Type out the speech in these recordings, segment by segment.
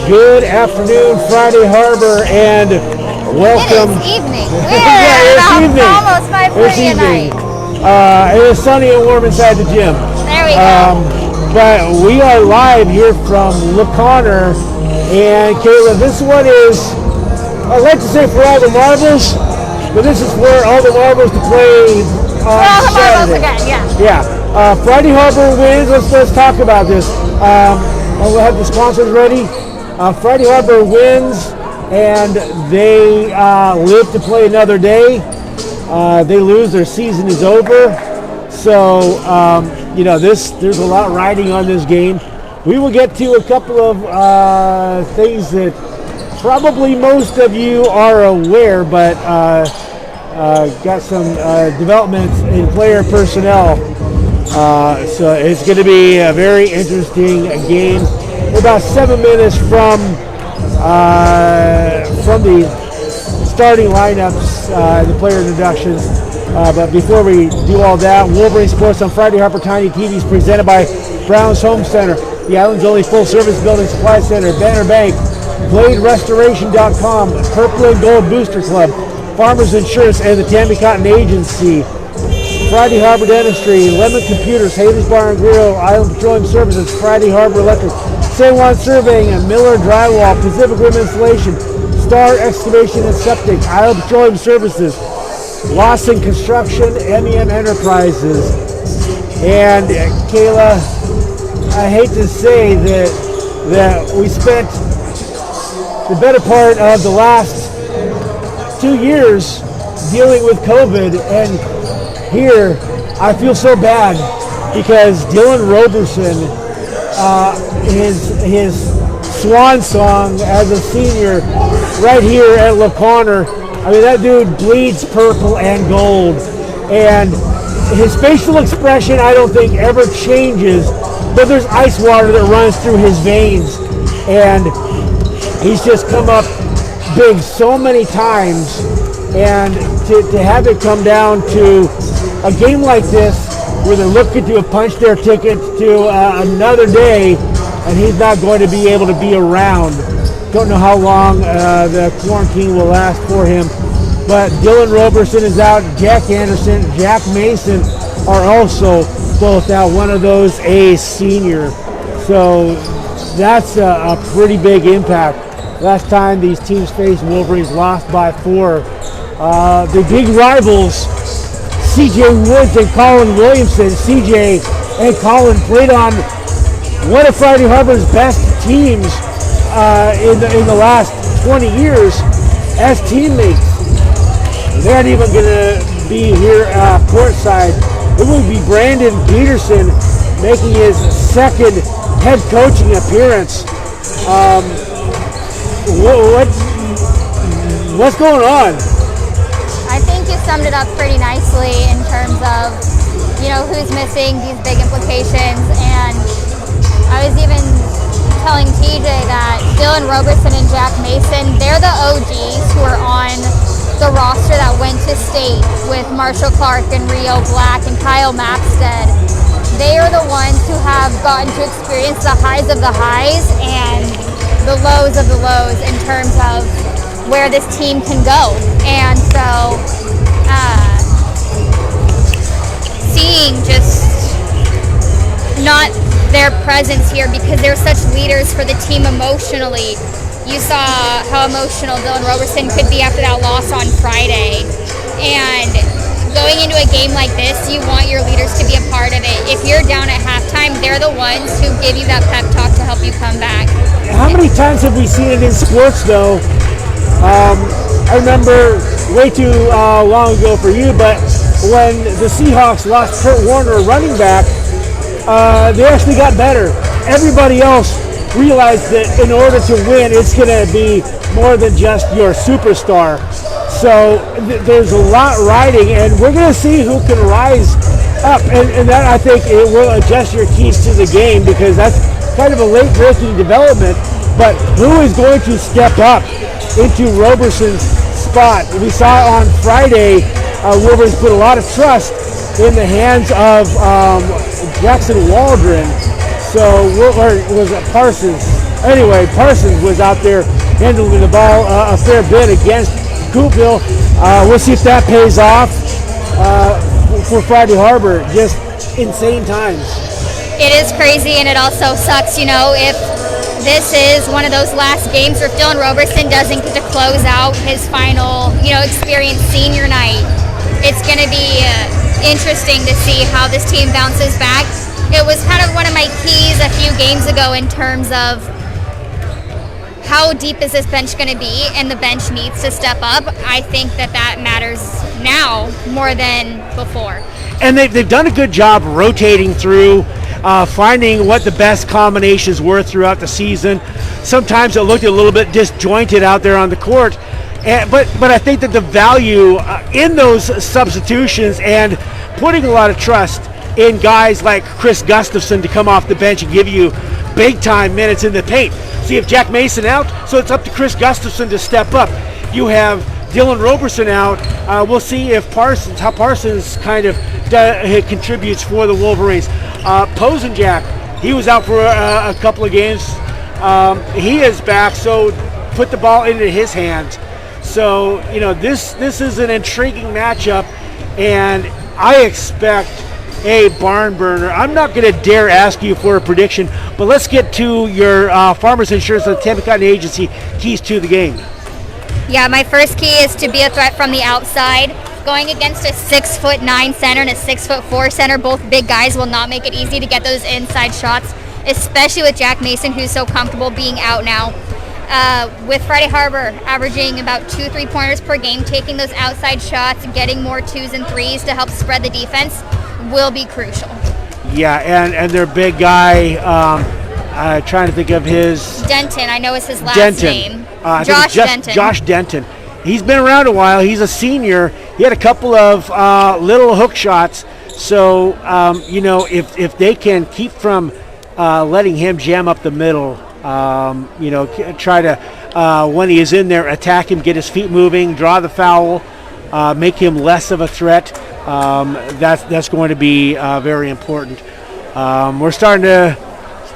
Good afternoon, Friday Harbor, and welcome. It is evening. Yeah, it's evening. Almost 5:30 at night. It is sunny and warm inside the gym. There we go. But we are live here from LaConner, and Kayla, this one is, I like to say for all the marbles, but this is for all the marbles to play on all the marbles Saturday. again, yeah. Yeah. Friday Harbor wins. Let's talk about this. We'll have the sponsors ready. Friday Harbor wins, and they live to play another day. They lose, their season is over. So, there's a lot riding on this game. We will get to a couple of things that probably most of you are aware, but got some developments in player personnel. So it's going to be a very interesting game. We're about 7 minutes from the starting lineups, the player introductions. But before we do all that, Wolverine Sports on Friday Harbor Tiny TV is presented by Brown's Home Center, the island's only full-service building supply center, Banner Bank, BladeRestoration.com, Purple and Gold Booster Club, Farmers Insurance, and the Tammy Cotton Agency. Friday Harbor Dentistry, Lemon Computers, Haley's Bar and Grill, Island Petroleum Services, Friday Harbor Electric, San Juan Surveying, and Miller Drywall, Pacific Rim Installation, Star Excavation and Septic, Island Petroleum Services, Lawson Construction, MEM Enterprises. And Kayla, I hate to say that we spent the better part of the last 2 years dealing with COVID, and here I feel so bad because Dylan Roberson, his swan song as a senior right here at LaConner, I mean, that dude bleeds purple and gold, and his facial expression I don't think ever changes, but there's ice water that runs through his veins, and he's just come up big so many times. And to have it come down to a game like this where they're looking to punch their ticket to another day, and he's not going to be able to be around. Don't know how long the quarantine will last for him. But Dylan Roberson is out. Jack Anderson, Jack Mason are also both out. One of those a senior. So that's a pretty big impact. Last time these teams faced, Wolverines lost by 4. The big rivals, CJ Woods and Colin Williamson. CJ and Colin played on one of Friday Harbor's best teams in the last 20 years as teammates. They aren't even going to be here courtside. It will be Brandon Peterson making his second head coaching appearance. What's going on? I think you summed it up pretty nicely in terms of, who's missing, these big implications. And I was even telling TJ that Dylan Roberson and Jack Mason, they're the OGs who are on the roster that went to state with Marshall Clark and Rio Black and Kyle Maxted. They are the ones who have gotten to experience the highs of the highs and the lows of the lows in terms of where this team can go. And so seeing just not their presence here because they're such leaders for the team emotionally. You saw how emotional Dylan Roberson could be after that loss on Friday. And going into a game like this, you want your leaders to be a part of it. If you're down at halftime, they're the ones who give you that pep talk to help you come back. How many times have we seen it in sports, though? I remember way too long ago for you, but when the Seahawks lost Kurt Warner, running back, they actually got better. Everybody else realized that in order to win, it's going to be more than just your superstar. So there's a lot riding, and we're going to see who can rise up. And that, I think, it will adjust your keys to the game because that's kind of a late-breaking development. But who is going to step up into Roberson's spot? We saw on Friday, Wolverines put a lot of trust in the hands of Jackson Waldron. So, or was it Parsons? Anyway, Parsons was out there handling the ball a fair bit against Coopville. We'll see if that pays off for Friday Harbor. Just insane times. It is crazy, and it also sucks, if this is one of those last games where Dylan Roberson doesn't get to close out his final, experience senior night. It's going to be interesting to see how this team bounces back. It was kind of one of my keys a few games ago in terms of how deep is this bench going to be, and the bench needs to step up. I think that matters now more than before. And they've done a good job rotating through, finding what the best combinations were throughout the season. Sometimes it looked a little bit disjointed out there on the court, but I think that the value in those substitutions and putting a lot of trust in guys like Chris Gustafson to come off the bench and give you big time minutes in the paint. So you have Jack Mason out, so it's up to Chris Gustafson to step up. You have Dylan Roberson out. We'll see if how Parsons kind of contributes for the Wolverines. Posenjak, he was out for a couple of games. He is back, so put the ball into his hands. So this is an intriguing matchup, and I expect a barn burner. I'm not going to dare ask you for a prediction, but let's get to your Farmers Insurance and Tampa Cotton Agency keys to the game. Yeah, my first key is to be a threat from the outside. Going against a 6'9" center and a 6'4" center, both big guys, will not make it easy to get those inside shots, especially with Jack Mason, who's so comfortable being out now. With Friday Harbor averaging about 2 3-pointers per game, taking those outside shots, getting more 2s and 3s to help spread the defense will be crucial. Yeah, and their big guy, trying to think of his... Denton, I know is his last name. Denton. Josh Denton. He's been around a while. He's a senior. He had a couple of little hook shots. So, if they can keep from letting him jam up the middle, try to, when he is in there, attack him, get his feet moving, draw the foul, make him less of a threat. That's going to be very important. We're starting to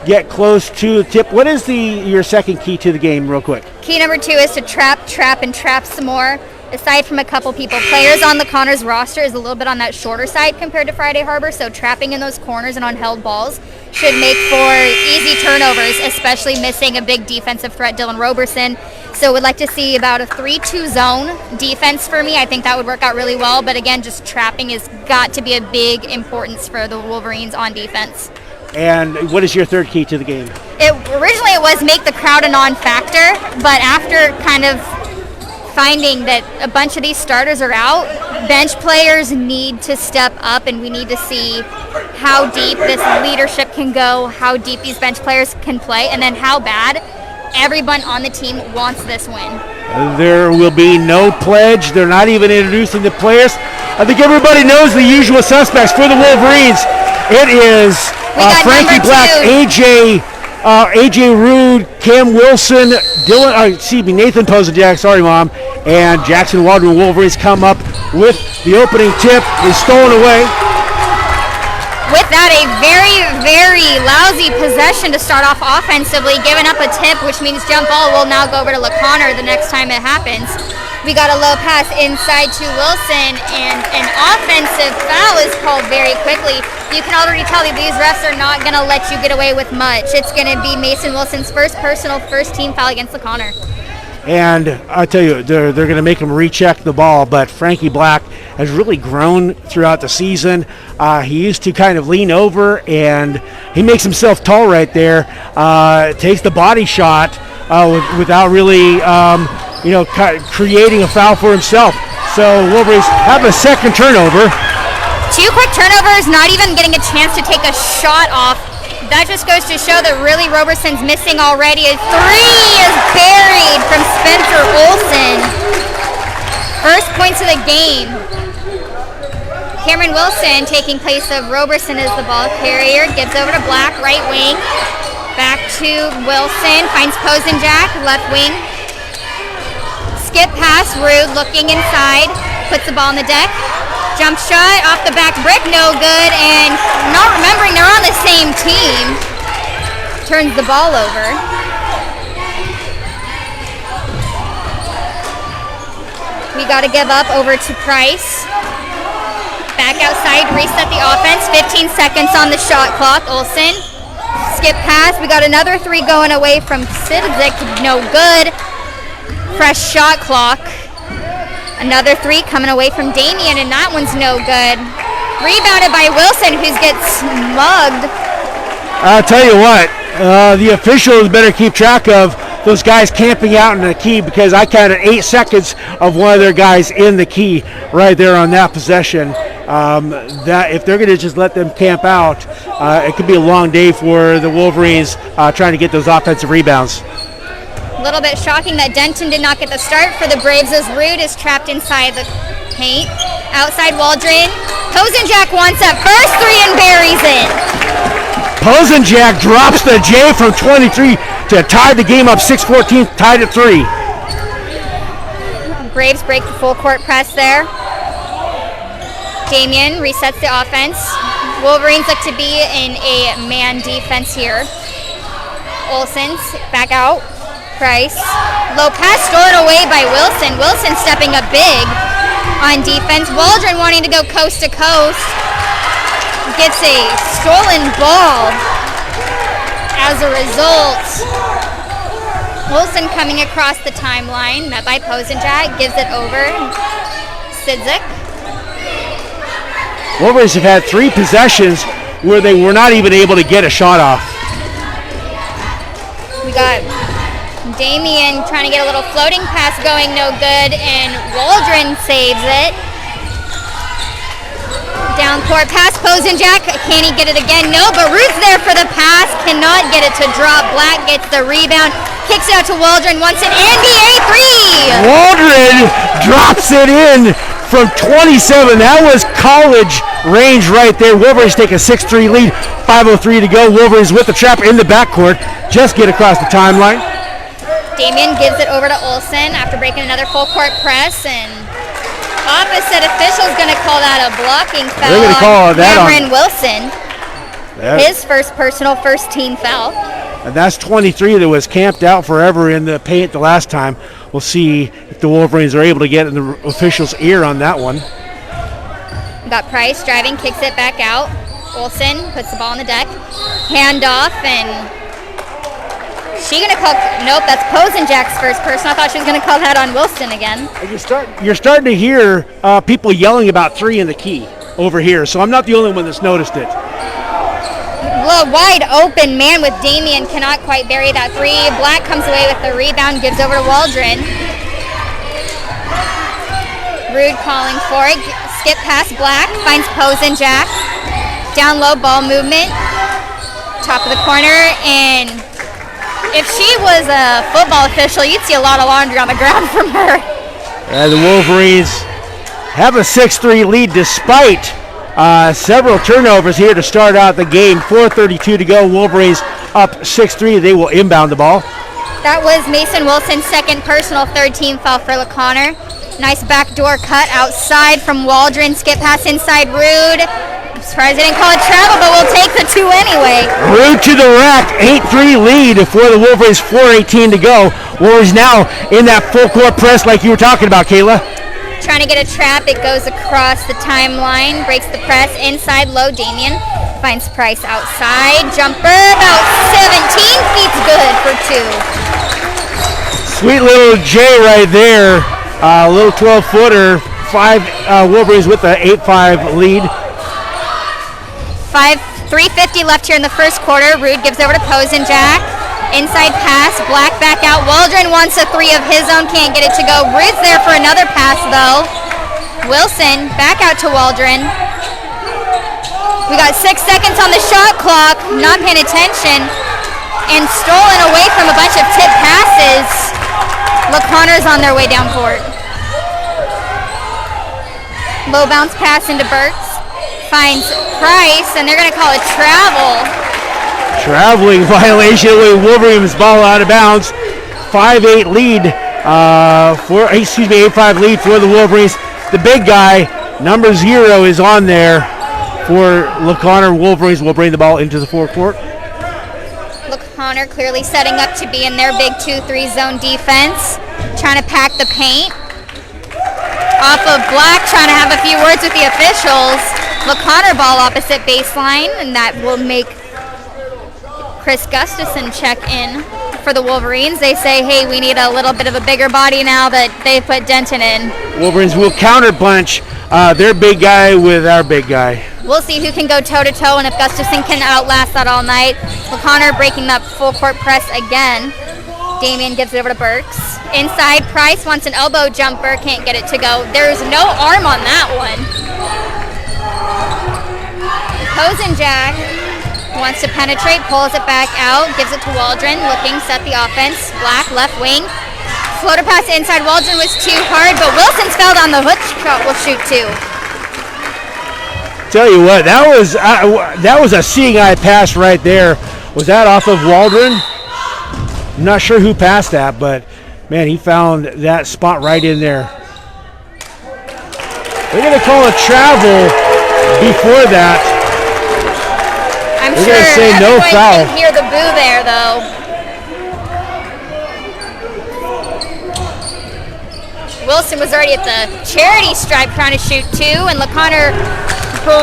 get close to the tip. What is your second key to the game, real quick? Key number 2 is to trap, and trap some more. Aside from a couple people, players on the Connors roster is a little bit on that shorter side compared to Friday Harbor, so trapping in those corners and on held balls should make for easy turnovers, especially missing a big defensive threat, Dylan Roberson. So would like to see about a 3-2 zone defense for me. I think that would work out really well, but again, just trapping has got to be a big importance for the Wolverines on defense. And what is your third key to the game? Originally it was make the crowd a non-factor, but after kind of finding that a bunch of these starters are out, bench players need to step up, and we need to see how deep this leadership can go, how deep these bench players can play, and then how bad everyone on the team wants this win. There will be no pledge. They're not even introducing the players. I think everybody knows the usual suspects for the Wolverines. It is Frankie Black, AJ Rude, Cam Wilson, Nathan Posenjak, sorry Mom, and Jackson Waldron. Wolverines come up with the opening tip. Is stolen away. With that, a very, very lousy possession to start off offensively, giving up a tip, which means jump ball will now go over to LeConnor the next time it happens. We got a low pass inside to Wilson, and an offensive foul is called very quickly. You can already tell that these refs are not going to let you get away with much. It's going to be Mason Wilson's first team foul against LeConnor. And I tell you, they're going to make him recheck the ball, but Frankie Black has really grown throughout the season. He used to kind of lean over, and he makes himself tall right there, takes the body shot without really creating a foul for himself. So Wolverines have a second turnover. 2 quick turnovers, not even getting a chance to take a shot off. That just goes to show that really Roberson's missing already. A 3 is buried from Spencer Olson. First points of the game. Cameron Wilson taking place of Roberson as the ball carrier. Gives over to Black, right wing. Back to Wilson, finds Posenjak, left wing. Skip pass, Rude looking inside, puts the ball on the deck. Jump shot off the back brick, no good, and not remembering they're on the same team. Turns the ball over. We got to give up over to Price. Back outside, reset the offense. 15 seconds on the shot clock. Olsen, skip pass. We got another 3 going away from Sidzik. No good. Fresh shot clock. Another 3 coming away from Damien, and that one's no good. Rebounded by Wilson, who gets mugged. I'll tell you what, the officials better keep track of those guys camping out in the key, because I counted 8 seconds of one of their guys in the key right there on that possession. That if they're going to just let them camp out, it could be a long day for the Wolverines trying to get those offensive rebounds. A little bit shocking that Denton did not get the start for the Braves, as Rude is trapped inside the paint. Outside Waldron. Posenjak wants that first 3 and buries it. Posenjak drops the J from 23 to tie the game up 6-14, tied at 3. Braves break the full court press there. Damien resets the offense. Wolverines look to be in a man defense here. Olsen's back out. Price. Low pass stolen away by Wilson. Wilson stepping up big on defense. Waldron wanting to go coast to coast. Gets a stolen ball as a result. Wilson coming across the timeline, met by Posenjak, gives it over. Sidzik. Wolverines have had 3 possessions where they were not even able to get a shot off. We got Damien trying to get a little floating pass going, no good, and Waldron saves it. Down court pass, Posenjak, can he get it again? No, but Ruth's there for the pass, cannot get it to drop. Black gets the rebound, kicks it out to Waldron, wants an NBA 3! Waldron drops it in from 27. That was college range right there. Wolverines take a 6-3 lead, 5:03 to go. Wolverines with the trap in the backcourt, just get across the timeline. Damien gives it over to Olsen after breaking another full court press, and opposite official's going to call that a blocking foul on Cameron Wilson. His first personal, first team foul. And that's 23 that was camped out forever in the paint the last time. We'll see if the Wolverines are able to get in the official's ear on that one. Got Price driving, kicks it back out. Olsen puts the ball on the deck. Handoff, and she gonna call? Nope, that's Posenjak's first person. I thought she was gonna call that on Wilson again. You're starting to hear people yelling about 3 in the key over here, so I'm not the only one that's noticed it. Well, wide open man with Damien, cannot quite bury that 3. Black comes away with the rebound, gives over to Waldron. Rude calling for it. Skip past Black, finds Posenjak. Down low, ball movement. Top of the corner, and if she was a football official, you'd see a lot of laundry on the ground from her. And the Wolverines have a 6-3 lead despite several turnovers here to start out the game. 4:32 to go. Wolverines up 6-3. They will inbound the ball. That was Mason Wilson's second personal, third team foul for LaConner. Nice backdoor cut outside from Waldron. Skip pass inside Rude. I'm surprised they didn't call it travel, but we'll take the 2 anyway. Rude to the rack. 8-3 lead for the Wolverines. 4:18 to go. Wolverines now in that full court press like you were talking about, Kayla. Trying to get a trap. It goes across the timeline. Breaks the press. Inside low. Damien finds Price outside. Jumper about 17 feet's good for 2. Sweet little J right there. A little 12-footer. 5 Wolverines with the 8-5 lead. 3:50 left here in the first quarter. Rude gives over to Posenjak. Inside pass, Black back out. Waldron wants a 3 of his own, can't get it to go. Rude's there for another pass though. Wilson back out to Waldron. We got 6 seconds on the shot clock, not paying attention, and stolen away from a bunch of tip passes. LaConner's on their way down court. Low bounce pass into Burks. Finds Price, and they're going to call it travel. Traveling violation with Wolverines ball out of bounds. 5-8 lead 8-5 lead for the Wolverines. The big guy, number 0, is on there for LaConner. Wolverines will bring the ball into the forecourt. LaConner clearly setting up to be in their big 2-3 zone defense, trying to pack the paint. off of Black, trying to have a few words with the officials. LaConnor ball opposite baseline, and that will make Chris Gustafson check in for the Wolverines. They say, hey, we need a little bit of a bigger body now that they put Denton in. Wolverines will counter bunch their big guy with our big guy. We'll see who can go toe-to-toe and if Gustafson can outlast that all night. LaConnor breaking that full court press again. Damien gives it over to Burks. Inside, Price wants an elbow jumper, can't get it to go. There's no arm on that one. Kozenjak wants to penetrate, pulls it back out, gives it to Waldron, looking, set the offense. Black, left wing. Floater pass inside, Waldron was too hard, but Wilson's fouled on the hook shot, will shoot two. Tell you what, that was a seeing eye pass right there. Was that off of Waldron? I'm not sure who passed that, but man, he found that spot right in there. They're going to call a travel before that. I'm They're sure going to say no foul. Can hear the boo there, though. Wilson was already at the charity stripe trying to shoot two, and LaConnor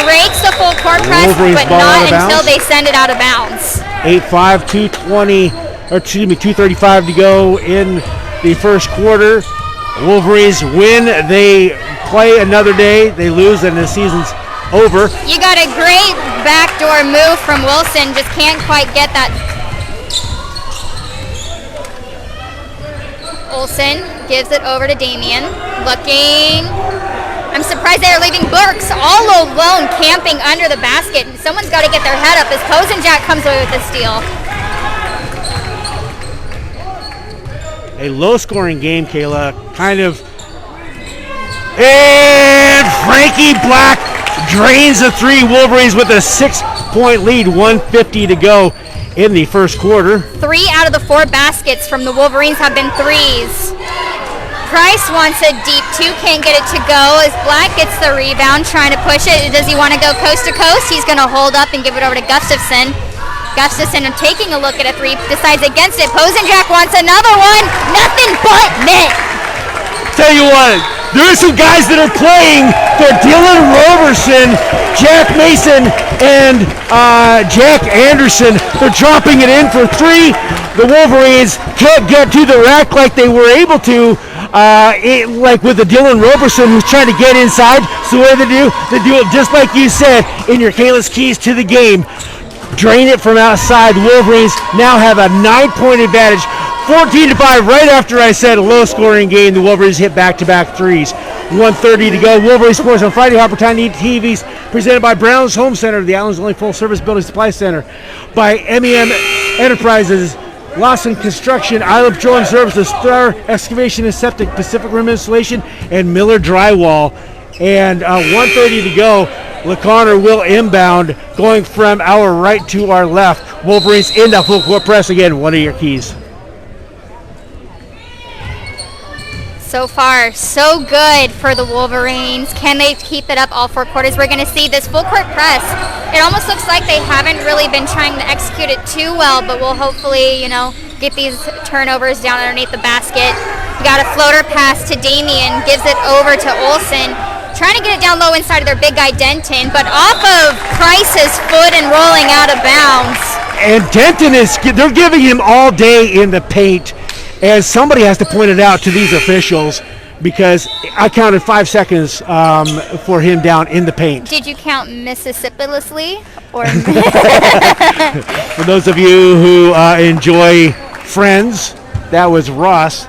breaks the full court press, but not until they send it out of bounds. 8-5, 2:35 to go in the first quarter. Wolverines win. They play another day. They lose, and the season's over. You got a great backdoor move from Wilson. Just can't quite get that. Olsen gives it over to Damien. Looking. I'm surprised they are leaving Burks all alone camping under the basket. Someone's got to get their head up as Kozenjak comes away with the steal. A low-scoring game, Kayla. Kind of. And Frankie Black drains the three. Wolverines with a 6-point lead, 1:50 to go in the first quarter. 3 out of the 4 baskets from the Wolverines have been threes. Price wants a deep two, can't get it to go as Black gets the rebound, trying to push it. Does he want to go coast to coast? He's going to hold up and give it over to Gustafson. Gustafson taking a look at a three, decides against it. Kozenjak wants another one. Nothing but net. Tell you what, there are some guys that are playing for Dylan Roberson, Jack Mason, and Jack Anderson. They're dropping it in for three. The Wolverines can't get to the rack like they were able to, like with the Dylan Roberson who's trying to get inside. So what do? They do it just like you said in your Kayla's keys to the game. Drain it from outside. The Wolverines now have a 9-point advantage. 14-5 right after I said a low-scoring game. The Wolverines hit back-to-back threes. 1:30 to go. Wolverine Sports on Friday. Harper Tiny TVs presented by Brown's Home Center, the island's only full-service building supply center. By MEM Enterprises, Lawson Construction, I Love Drilling Services, Star Excavation and Septic, Pacific Rim Installation, and Miller Drywall. And 1:30 to go. LaConnor will inbound, going from our right to our left. Wolverines in that full court press again. One of your keys. So far, so good for the Wolverines. Can they keep it up all 4 quarters? We're going to see this full court press. It almost looks like they haven't really been trying to execute it too well, but we'll hopefully, get these turnovers down underneath the basket. You got a floater pass to Damien, gives it over to Olsen. Trying to get it down low inside of their big guy Denton, but off of Price's foot and rolling out of bounds. And Denton they're giving him all day in the paint. And somebody has to point it out to these officials because I counted 5 seconds for him down in the paint. Did you count Mississippi-lessly? Or For those of you who enjoy Friends, that was Ross.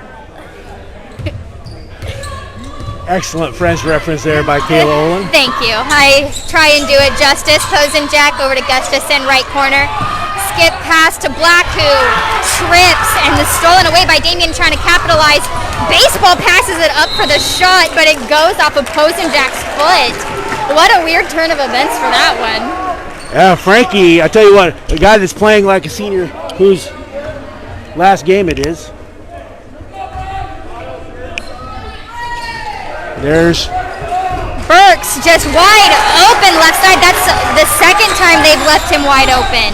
Excellent Friends reference there by Kayla Olin. Thank you. I try and do it justice. Kozenjak over to Gustafson, right corner. Skip pass to Black, who trips and is stolen away by Damien trying to capitalize. Baseball passes it up for the shot, but it goes off of Kozenjak's foot. What a weird turn of events for that one. Yeah, Frankie, I tell you what, a guy that's playing like a senior whose last game it is. There's Burks just wide open left side. That's the second time they've left him wide open.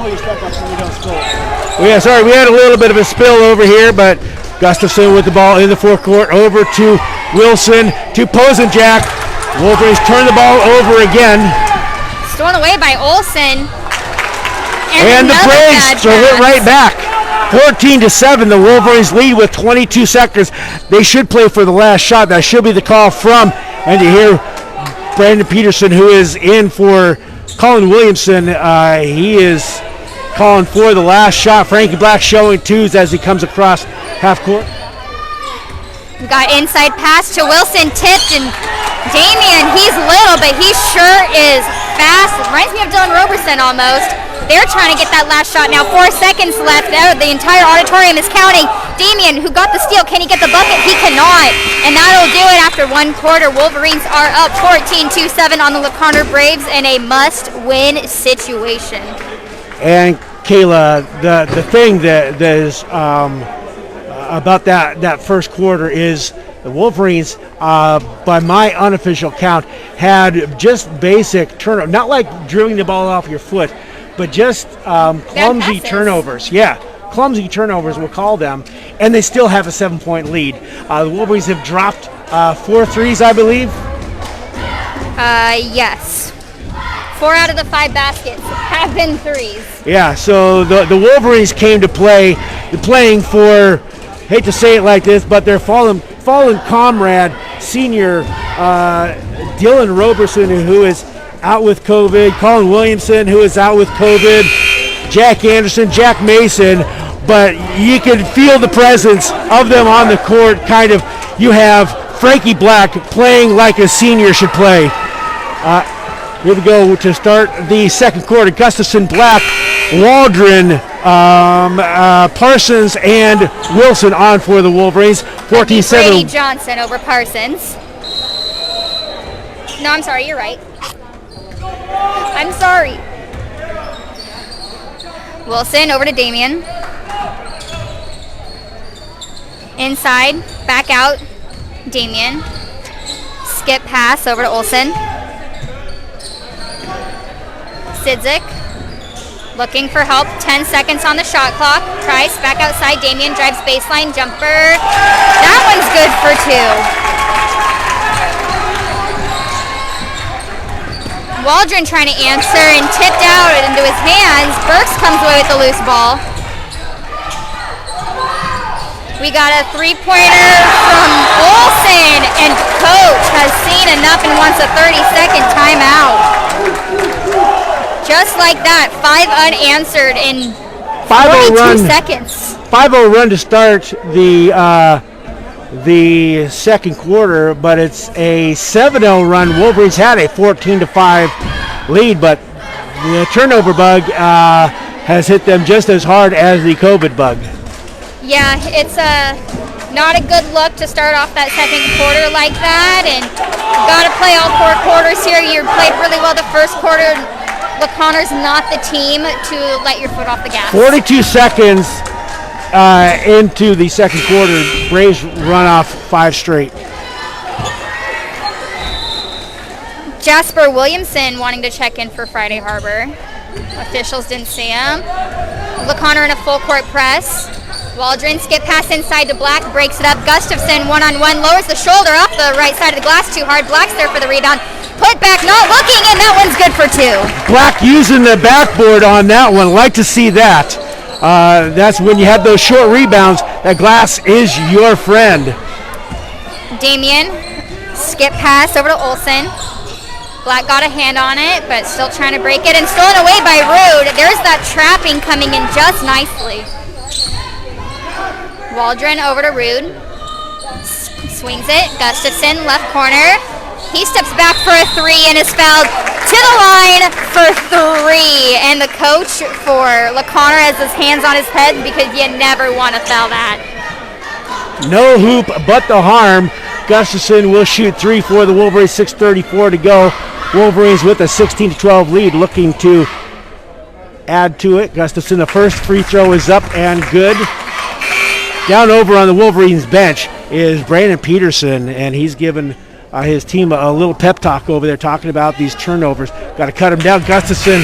Oh yeah, sorry, we had a little bit of a spill over here, but Gustafson with the ball in the forecourt, over to Wilson, to Posenjak. Wolverines turn the ball over again. Stolen away by Olsen. And the Braves throw it right back. 14-7, the Wolverines lead with 22 seconds. They should play for the last shot. That should be the call from, and you hear Brandon Peterson, who is in for Colin Williamson. He is calling for the last shot. Frankie Black showing twos as he comes across half court. We got inside pass to Wilson, tipped, and Damian, he's little, but he sure is fast. Reminds me of Dylan Roberson almost. They're trying to get that last shot now. 4 seconds left. Oh, the entire auditorium is counting. Damian, who got the steal, can he get the bucket? He cannot. And that'll do it after one quarter. Wolverines are up 14-7 on the LeConner Braves in a must-win situation. And Kayla, the thing that is about that first quarter is the Wolverines, by my unofficial count, had just basic turnover, not like drilling the ball off your foot, but just clumsy turnovers. Yeah, clumsy turnovers, we'll call them, and they still have a 7-point lead. The Wolverines have dropped 4 threes, I believe. Yes. 4 out of the 5 baskets have been threes. Yeah, so the Wolverines came to playing for, hate to say it like this, but their fallen comrade, senior Dylan Roberson, who is out with COVID, Colin Williamson, who is out with COVID, Jack Anderson, Jack Mason, but you can feel the presence of them on the court. Kind of, you have Frankie Black playing like a senior should play. Here we go to start the second quarter. Gustafson, Black, Waldron, Parsons, and Wilson on for the Wolverines. 14-7. Brady Johnson over Parsons. No, I'm sorry, you're right. I'm sorry. Wilson over to Damian. Inside, back out, Damian. Skip pass over to Olsen. Sidzik looking for help. 10 seconds on the shot clock. Price back outside. Damian drives baseline jumper. That one's good for 2. Waldron trying to answer and tipped out into his hands. Burks comes away with the loose ball. We got a 3-pointer from Olsen, and coach has seen enough and wants a 30-second timeout. Just like that, 5 unanswered in 42 seconds. 5-0 run to start the second quarter, but it's a 7-0 run. Wolverines had a 14-5 lead, but the turnover bug has hit them just as hard as the COVID bug. Yeah, it's not a good look to start off that second quarter like that, and got to play all 4 quarters here. You played really well the first quarter. LeConner's not the team to let your foot off the gas. 42 seconds into the second quarter. Braves run off 5 straight. Jasper Williamson wanting to check in for Friday Harbor. Officials didn't see him. LeConner in a full court press. Waldron skip pass inside to Black, breaks it up. Gustafson one-on-one, lowers the shoulder off the right side of the glass too hard. Black's there for the rebound. Put back, not looking, and that one's good for 2. Black using the backboard on that one. Like to see that. That's when you have those short rebounds. That glass is your friend. Damian, skip pass over to Olsen. Black got a hand on it, but still trying to break it, and stolen away by Rude. There's that trapping coming in just nicely. Waldron over to Rude. Swings it. Gustafson, left corner. He steps back for a 3 and is fouled to the line for 3. And the coach for LeConner has his hands on his head because you never want to foul that. No hoop but the harm. Gustafson will shoot 3 for the Wolverines. 6:34 to go. Wolverines with a 16-12 lead, looking to add to it. Gustafson, the first free throw is up and good. Down over on the Wolverines bench is Brandon Peterson, and he's given his team a little pep talk over there, talking about these turnovers. Got to cut him down. Gustafson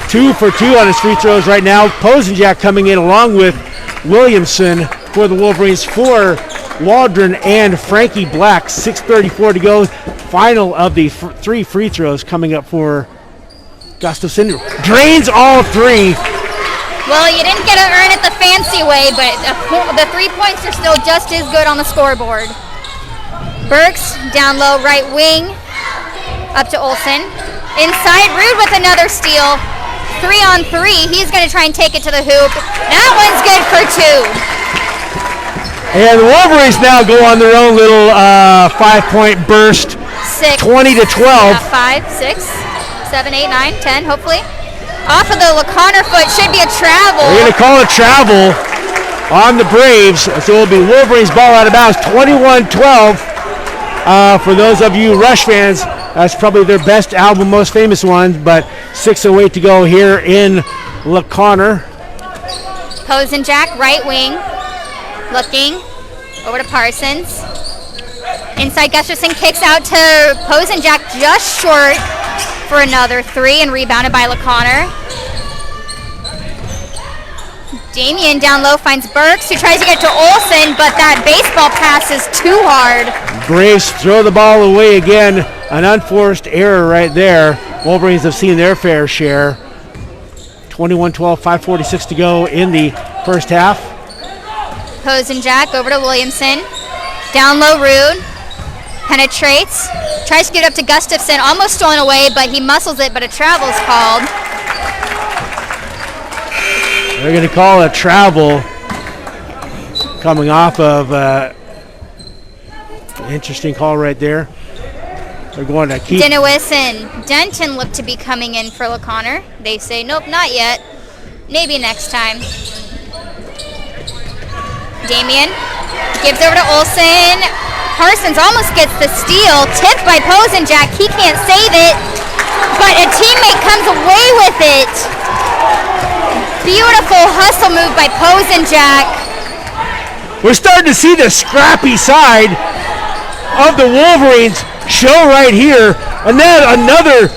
2 for 2 on his free throws right now. Posenjak coming in along with Williamson for the Wolverines for Waldron and Frankie Black. 6:34 to go. Final of the 3 free throws coming up for Gustafson. Drains all 3. Well, you didn't get to earn it the fancy way, but the 3 points are still just as good on the scoreboard. Burks down low right wing, up to Olsen. Inside, Rude with another steal. 3-on-3. He's going to try and take it to the hoop. That one's good for 2. And the Wolverines now go on their own little 5-point burst. 20 to 12. 5, 6, 7, 8, 9, 10, hopefully. Off of the LeConner foot, should be a travel. They're going to call a travel on the Braves. So it will be Wolverines ball out of bounds. 21-12. For those of you Rush fans, that's probably their best album, most famous one, but 6:08 to go here in LeConner. Posenjack, right wing, looking over to Parsons. Inside, Gustafson kicks out to Posenjack, just short for another 3, and rebounded by LeConner. Damien down low finds Burks, who tries to get to Olsen, but that baseball pass is too hard. Braves throw the ball away again. An unforced error right there. Wolverines have seen their fair share. 21-12, 5:46 to go in the first half. Posenjack over to Williamson. Down low, Rude. Penetrates. Tries to get up to Gustafson. Almost stolen away, but he muscles it, but a travel's called. They're going to call a travel coming off of interesting call right there. They're going to keep. Denowis and Denton look to be coming in for LeConner. They say, nope, not yet. Maybe next time. Damien gives over to Olsen. Parsons almost gets the steal. Tipped by Posenjack. He can't save it, but a teammate comes away with it. Beautiful hustle move by Posenjack. We're starting to see the scrappy side of the Wolverines show right here. And then another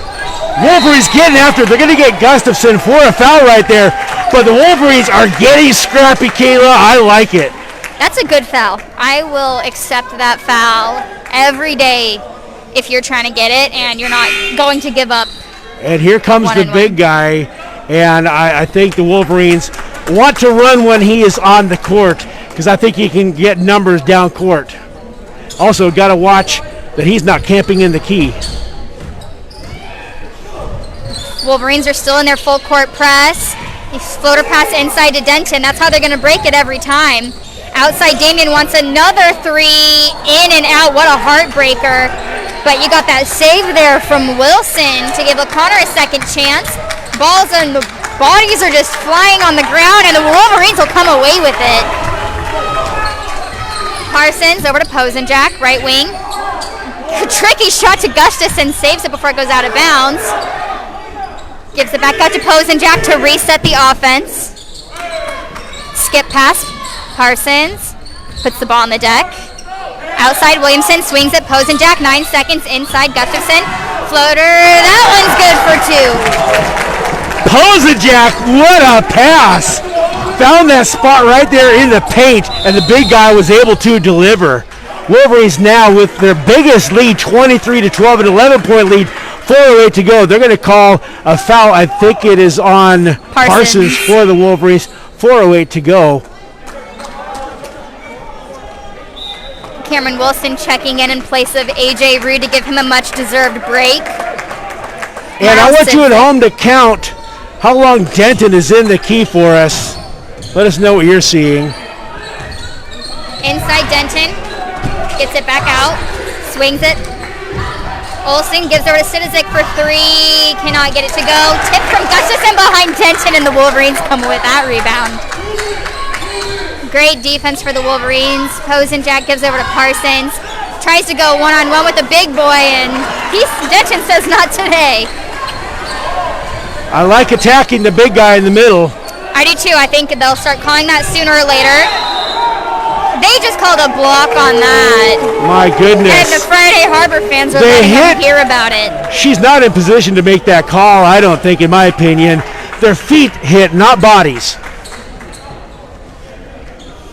Wolverines getting after. They're going to get Gustafson for a foul right there. But the Wolverines are getting scrappy, Kayla. I like it. That's a good foul. I will accept that foul every day if you're trying to get it and you're not going to give up. And here comes the big guy. And I think the Wolverines want to run when he is on the court, because I think he can get numbers down court. Also, got to watch that he's not camping in the key. Wolverines are still in their full court press. Floater pass inside to Denton. That's how they're going to break it every time. Outside, Damien wants another 3, in and out. What a heartbreaker. But you got that save there from Wilson to give LeConner a second chance. Balls and the bodies are just flying on the ground, and the Wolverines will come away with it. Parsons over to Posenjack, right wing. Tricky shot to Gustafson, saves it before it goes out of bounds. Gives it back out to Posenjack to reset the offense. Skip pass, Parsons puts the ball on the deck. Outside, Williamson swings it. Posenjack, 9 seconds inside. Gustafson, floater. That one's good for 2. Posenjack, what a pass! Found that spot right there in the paint, and the big guy was able to deliver. Wolverines now with their biggest lead, 23-12, an 11-point lead, 4:08 to go. They're going to call a foul. I think it is on Parsons for the Wolverines. 4:08 to go. Cameron Wilson checking in place of A.J. Rude to give him a much-deserved break. And I want you at home to count how long Denton is in the key for us. Let us know what you're seeing. Inside, Denton gets it back out, swings it. Olsen gives over to Sidazik for 3, cannot get it to go. Tip from Gustafson behind Denton, and the Wolverines come with that rebound. Great defense for the Wolverines. Posenjack gives over to Parsons. Tries to go one-on-one with the big boy, and Denton says not today. I like attacking the big guy in the middle. I do too. I think they'll start calling that sooner or later. They just called a block on that. My goodness. And the Friday Harbor fans are letting them hear about it. She's not in position to make that call, I don't think, in my opinion. Their feet hit, not bodies.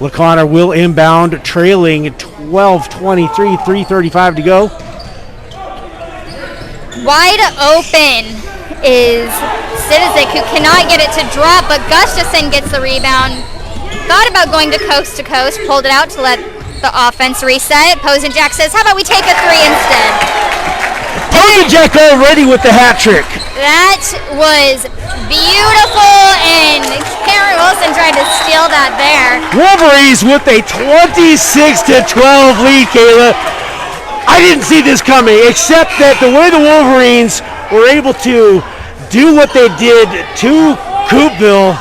LaConner will inbound, trailing 12-23, 3:35 to go. Wide open is Citizik, who cannot get it to drop, but Gustafson gets the rebound. Thought about going to coast, pulled it out to let the offense reset. Posenjak says, how about we take a three instead? Posenjak already with the hat trick. That was beautiful, and Karen Wilson tried to steal that there. Wolverines with a 26-12 lead, Kayla. I didn't see this coming, except that the way the Wolverines were able to do what they did to Coopville,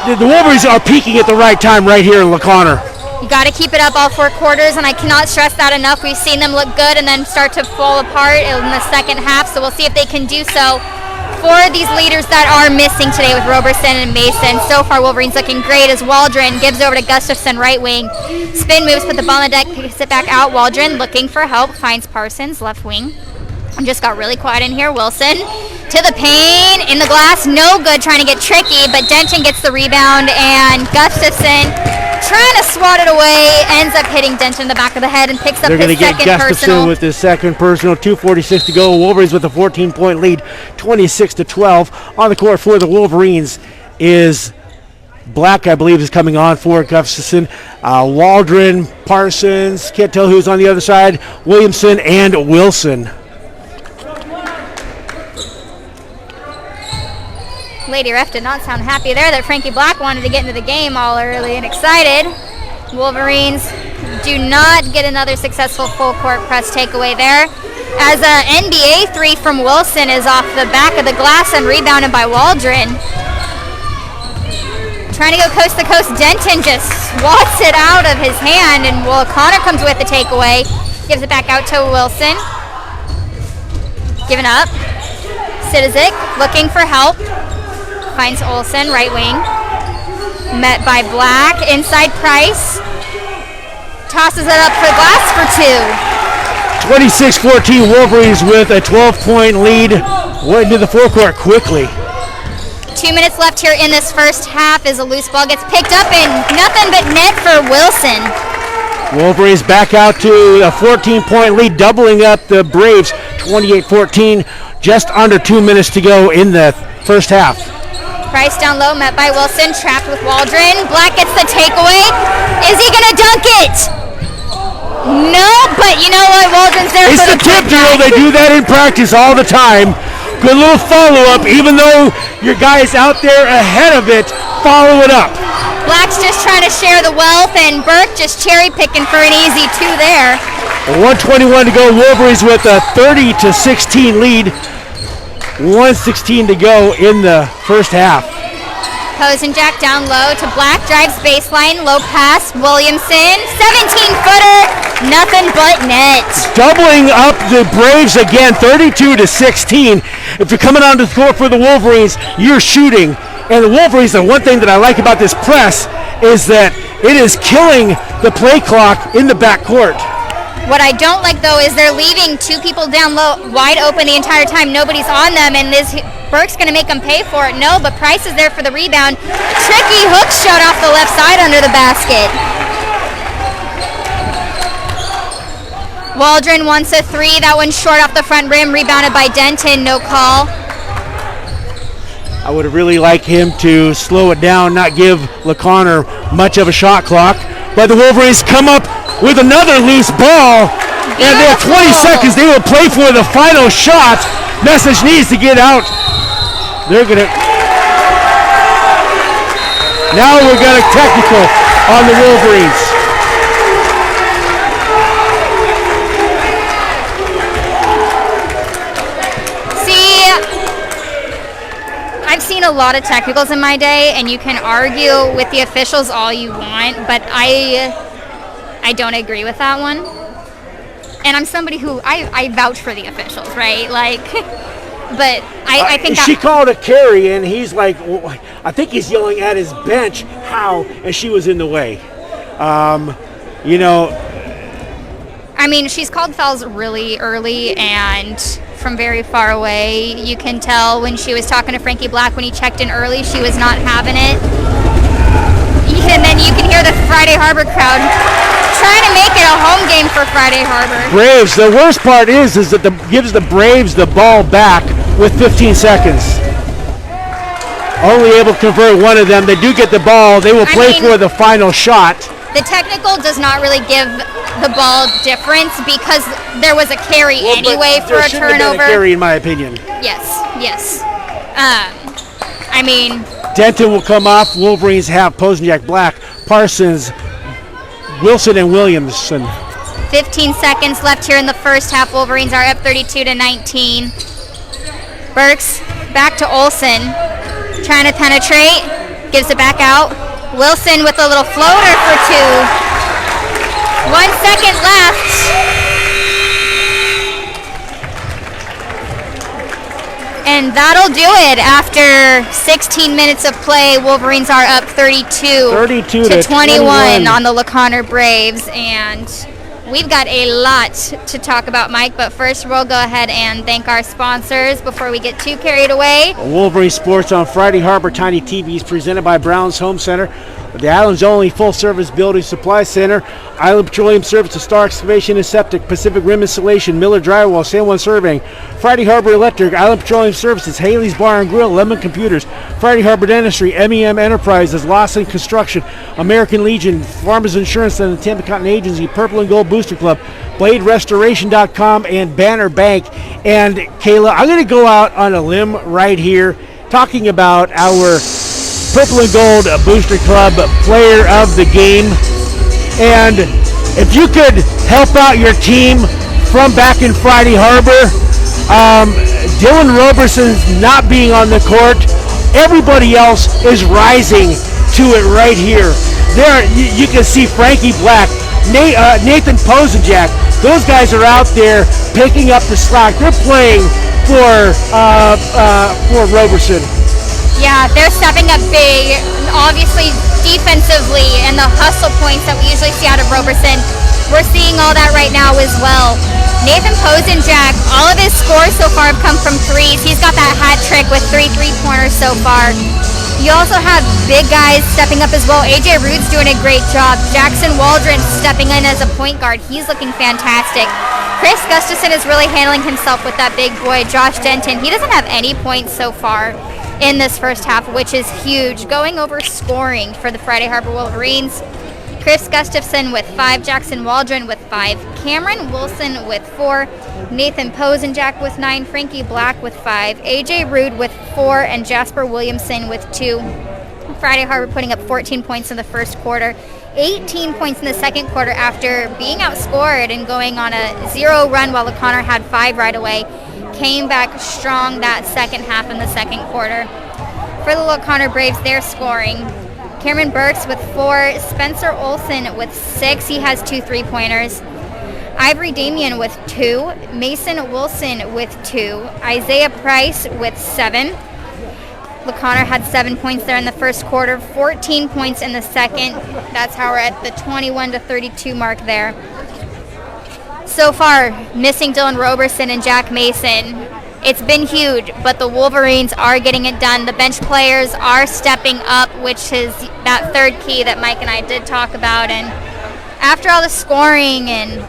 the Wolverines are peaking at the right time right here in LaConner. You got to keep it up all 4 quarters, and I cannot stress that enough. We've seen them look good and then start to fall apart in the second half, so we'll see if they can do so for these leaders that are missing today with Roberson and Mason. So far, Wolverines looking great as Waldron gives over to Gustafson, right wing. Spin moves, put the ball on the deck, picks it back out. Waldron looking for help, finds Parsons, left wing. Just got really quiet in here. Wilson to the paint, in the glass, no good, trying to get tricky, but Denton gets the rebound, and Gustafson trying to swat it away, ends up hitting Denton in the back of the head and picks up his second personal. They're going to get Gustafson with his second personal. 2:46 to go. Wolverines with a 14-point lead, 26-12. On the court for the Wolverines is Black, I believe, is coming on for Gustafson. Waldron, Parsons, can't tell who's on the other side, Williamson and Wilson. Lady Ref did not sound happy there that Frankie Black wanted to get into the game all early and excited. Wolverines do not get another successful full court press takeaway there, as an NBA three from Wilson is off the back of the glass and rebounded by Waldron. Trying to go coast to coast, Denton just swats it out of his hand, and Connor comes with the takeaway, gives it back out to Wilson. Giving up. Citizik looking for help. Finds Olsen, right wing. Met by Black, inside Price. Tosses it up for glass for 2. 26-14, Wolverines with a 12-point lead. Went into the forecourt quickly. 2 minutes left here in this first half as a loose ball gets picked up, and nothing but net for Wilson. Wolverines back out to a 14-point lead, doubling up the Braves. 28-14, just under 2 minutes to go in the first half. Price down low, met by Wilson, trapped with Waldron. Black gets the takeaway. Is he going to dunk it? No, but you know what? Waldron's there for the tip drill. They do that in practice all the time. Good little follow-up. Even though your guy is out there ahead of it, follow it up. Black's just trying to share the wealth, and Burke just cherry-picking for an easy 2 there. 1:21 to go. Wolverines with a 30-16 lead. 1:16 to go in the first half. Posenjak down low to Black, drives baseline, low pass, Williamson, 17-footer, nothing but net. Doubling up the Braves again, 32-16. If you're coming onto the court for the Wolverines, you're shooting. And the Wolverines, the one thing that I like about this press is that it is killing the play clock in the backcourt. What I don't like, though, is they're leaving 2 people down low wide open the entire time. Nobody's on them, and this Burke's going to make them pay for it. No, but Price is there for the rebound. Tricky hook shot off the left side under the basket. Waldron wants a 3. That one's short off the front rim, rebounded by Denton. No call. I would have really liked him to slow it down, not give LaConner much of a shot clock. But the Wolverines come up with another loose ball, and they have 20 seconds. They will play for the final shot. Message needs to get out. They're going to... Now we've got a technical on the Wolverines. See, I've seen a lot of technicals in my day, and you can argue with the officials all you want, but I don't agree with that one. And I'm somebody who, I vouch for the officials, right? Like, but I think she called a carry, and he's like, I think he's yelling at his bench, how? And she was in the way. You know. I mean, she's called fouls really early and from very far away. You can tell when she was talking to Frankie Black when he checked in early, she was not having it. And then you can hear the Friday Harbor crowd trying to make it a home game for Friday Harbor. Braves, the worst part is that gives the Braves the ball back with 15 seconds. Only able to convert one of them. They do get the ball. They will play for the final shot. The technical does not really give the ball difference because there was a carry anyway for a turnover. Been a carry, in my opinion. Yes. Denton will come off. Wolverines have Posenjak, Black, Parsons, Wilson, and Williamson. 15 seconds left here in the first half. Wolverines are up 32-19. Burks back to Olsen, trying to penetrate, gives it back out. Wilson with a little floater for 2. 1 second left. And that'll do it. After 16 minutes of play, Wolverines are up 32-21 on the LaConner Braves. And we've got a lot to talk about, Mike, but first we'll go ahead and thank our sponsors before we get too carried away. Wolverine Sports on Friday Harbor Tiny TVs presented by Brown's Home Center, the island's only full-service building supply center. Island Petroleum Services, Star Excavation and Septic, Pacific Rim Installation, Miller Drywall, San Juan Surveying, Friday Harbor Electric, Island Petroleum Services, Haley's Bar and Grill, Lemon Computers, Friday Harbor Dentistry, MEM Enterprises, Lawson Construction, American Legion, Farmers Insurance and the Tampa Cotton Agency, Purple and Gold Booster Club, BladeRestoration.com, and Banner Bank. And Kayla, I'm going to go out on a limb right here talking about our Purple and Gold Booster Club player of the game. And if you could help out your team from back in Friday Harbor, Dylan Roberson's not being on the court. Everybody else is rising to it right here. There, you can see Frankie Black, Nathan Posenjak. Those guys are out there picking up the slack. They're playing for Roberson. Yeah, they're stepping up big, obviously defensively, and the hustle points that we usually see out of Roberson. We're seeing all that right now as well. Nathan Posenjak, all of his scores so far have come from threes. He's got that hat trick with 3 3-pointers so far. You also have big guys stepping up as well. AJ Rude's doing a great job. Jackson Waldron stepping in as a point guard. He's looking fantastic. Chris Gustafson is really handling himself with that big boy. Josh Denton, he doesn't have any points so far in this first half, which is huge. Going over scoring for the Friday Harbor Wolverines. Chris Gustafson with 5, Jackson Waldron with 5, Cameron Wilson with 4, Nathan Posenjak with 9, Frankie Black with 5, AJ Rude with 4, and Jasper Williamson with 2. Friday Harbor putting up 14 points in the first quarter, 18 points in the second quarter after being outscored and going on a 0 run while LaConner had 5 right away. Came back strong that second half in the second quarter. For the LaConner Braves, they're scoring. Cameron Burks with 4, Spencer Olson with 6. He has 2 3-pointers. Ivory Damian with 2, Mason Wilson with 2, Isaiah Price with 7. LaConner had 7 points there in the first quarter, 14 points in the second. That's how we're at the 21-32 mark there. So far, missing Dylan Roberson and Jack Mason. It's been huge, but the Wolverines are getting it done. The bench players are stepping up, which is that third key that Mike and I did talk about. And after all the scoring and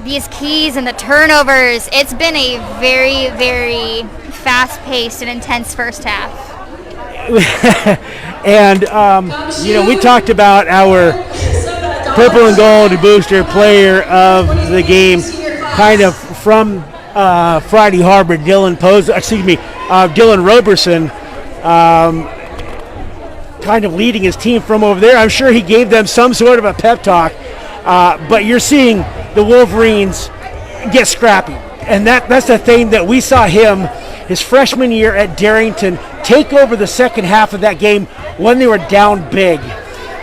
these keys and the turnovers, it's been a very, very fast-paced and intense first half. And, we talked about our Purple and Gold Booster player of the game, kind of from Friday Harbor, Dylan Roberson, kind of leading his team from over there. I'm sure he gave them some sort of a pep talk, but you're seeing the Wolverines get scrappy, and that's the thing that we saw him his freshman year at Darrington take over the second half of that game when they were down big.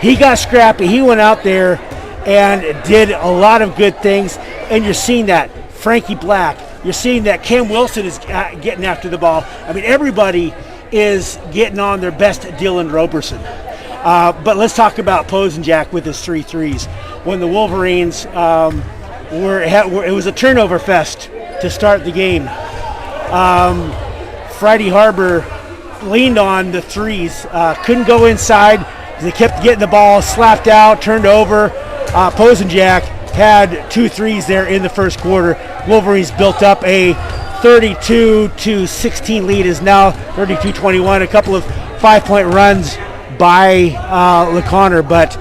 He got scrappy. He went out there and did a lot of good things, and you're seeing that. Frankie Black, you're seeing that Cam Wilson is getting after the ball. I mean, everybody is getting on their best Dylan Roberson. But let's talk about Posenjak with his 3 threes. When the Wolverines it was a turnover fest to start the game. Friday Harbor leaned on the threes, couldn't go inside. They kept getting the ball slapped out, turned over. Posenjack had 2 threes there in the first quarter. Wolverines built up a 32-16 lead, is now 32-21. A couple of 5-point runs by LeConner, but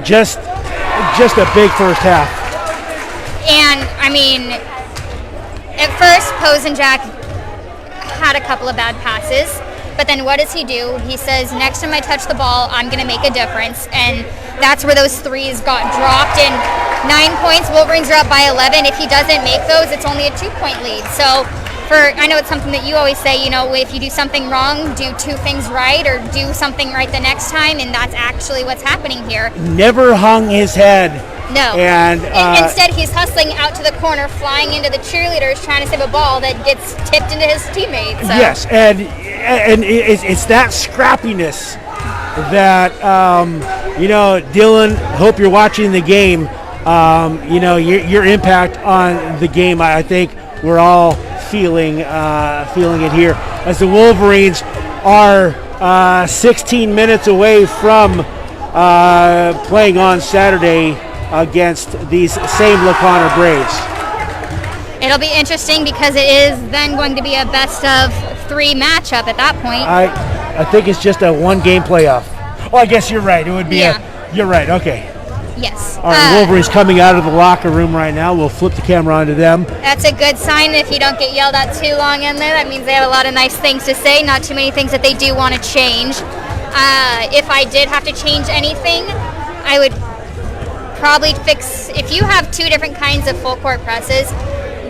just a big first half. And I mean, at first Posenjack had a couple of bad passes, but then what does he do? He says, next time I touch the ball, I'm going to make a difference. And that's where those threes got dropped. And 9 points, Wolverines are up by 11. If he doesn't make those, it's only a 2-point lead. So I know it's something that you always say, if you do something wrong, do 2 things right or do something right the next time. And that's actually what's happening here. Never hung his head. No. And instead, he's hustling out to the corner, flying into the cheerleaders, trying to save a ball that gets tipped into his teammate. So. Yes, and it's that scrappiness that Dylan. Hope you're watching the game. Your impact on the game. I think we're all feeling it here as the Wolverines are 16 minutes away from playing on Saturday against these same LeConner Braves. It'll be interesting because it is then going to be a best of 3 matchup at that point. I think it's just a 1-game playoff. Oh, I guess you're right. It would be you're right. Okay. Yes. All right, Wolverines coming out of the locker room right now. We'll flip the camera onto them. That's a good sign. If you don't get yelled at too long in there, that means they have a lot of nice things to say, not too many things that they do want to change. If I did have to change anything, I would probably fix, if you have 2 different kinds of full court presses,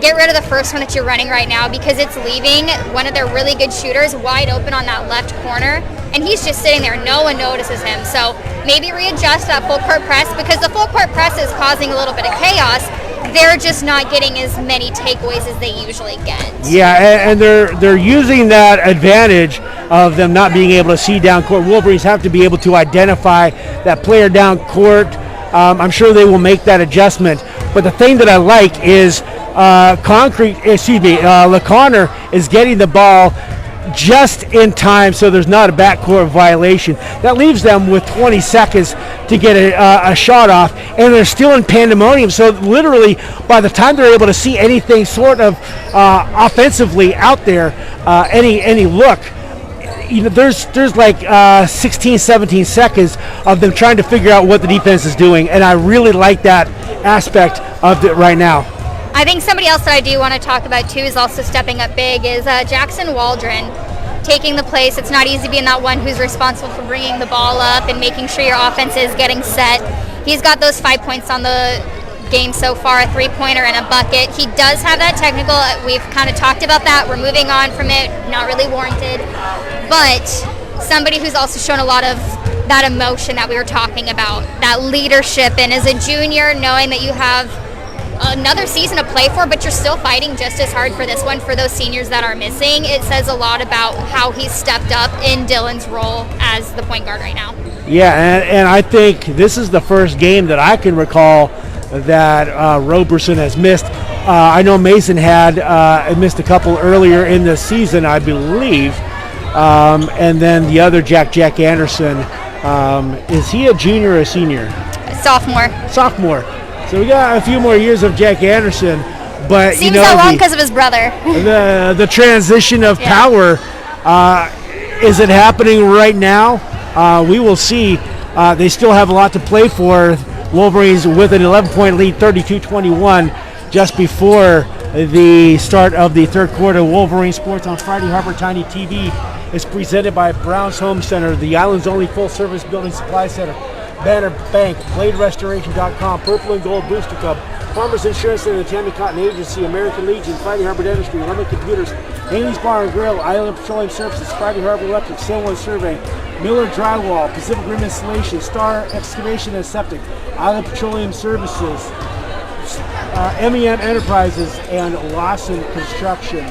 get rid of the first one that you're running right now because it's leaving one of their really good shooters wide open on that left corner, and he's just sitting there. No one notices him. So maybe readjust that full court press because the full court press is causing a little bit of chaos. They're just not getting as many takeaways as they usually get. Yeah, and they're using that advantage of them not being able to see down court. Wolverines have to be able to identify that player down court. I'm sure they will make that adjustment. But the thing that I like is LeConner is getting the ball just in time so there's not a backcourt violation. That leaves them with 20 seconds to get a shot off, and they're still in pandemonium. So literally, by the time they're able to see anything sort of offensively out there, any look, there's like 16, 17 seconds of them trying to figure out what the defense is doing, and I really like that aspect of it right now. I think somebody else that I do want to talk about too is also stepping up big is Jackson Waldron taking the place. It's not easy being that one who's responsible for bringing the ball up and making sure your offense is getting set. He's got those 5 points on the game so far, a 3-pointer and a bucket. He does have that technical. We've kind of talked about that. We're moving on from it. Not really warranted. But somebody who's also shown a lot of that emotion that we were talking about, that leadership, and as a junior, knowing that you have another season to play for, but you're still fighting just as hard for this one for those seniors that are missing. It says a lot about how he's stepped up in Dylan's role as the point guard right now. Yeah, and I think this is the first game that I can recall that Roberson has missed. I know Mason had missed a couple earlier in the season, I believe. And then the other Jack Anderson, is he a junior or a senior? Sophomore. So we got a few more years of Jack Anderson, but seems so long because of his brother. The transition of power, is it happening right now? We will see. They still have a lot to play for. Wolverines with an 11-point lead, 32-21, just before the start of the third quarter. Wolverine Sports on Friday Harbor Tiny TV is presented by Brown's Home Center, the island's only full-service building supply center. Banner Bank, BladeRestoration.com, Purple and Gold Booster Club, Farmers Insurance Center, the Tammy Cotton Agency, American Legion, Friday Harbor Dentistry, Lemon Computers, Haley's Bar and Grill, Island Petroleum Services, Friday Harbor Electric, San Juan Survey, Miller Drywall, Pacific Rim Installation, Star Excavation and Septic, Island Petroleum Services, MEM Enterprises, and Lawson Construction.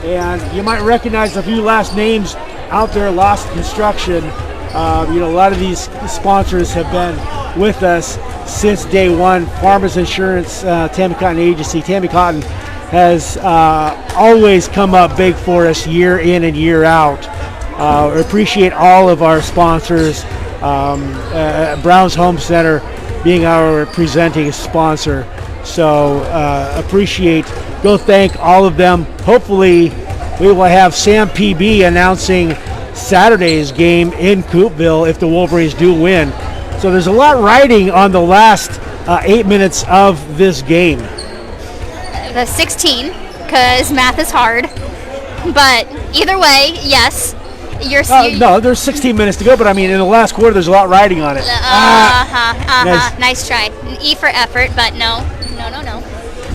And you might recognize a few last names out there. Lawson Construction. A lot of these sponsors have been with us since day one. Farmers Insurance, Tammy Cotton Agency. Tammy Cotton has always come up big for us year in and year out. Appreciate all of our sponsors. Browns Home Center being our presenting sponsor. So go thank all of them. Hopefully we will have Sam PB announcing Saturday's game in Coopville if the Wolverines do win. So there's a lot riding on the last 8 minutes of this game. The 16, because math is hard. But either way, yes. No, there's 16 minutes to go, but I mean, in the last quarter, there's a lot riding on it. Nice try. An E for effort, but no.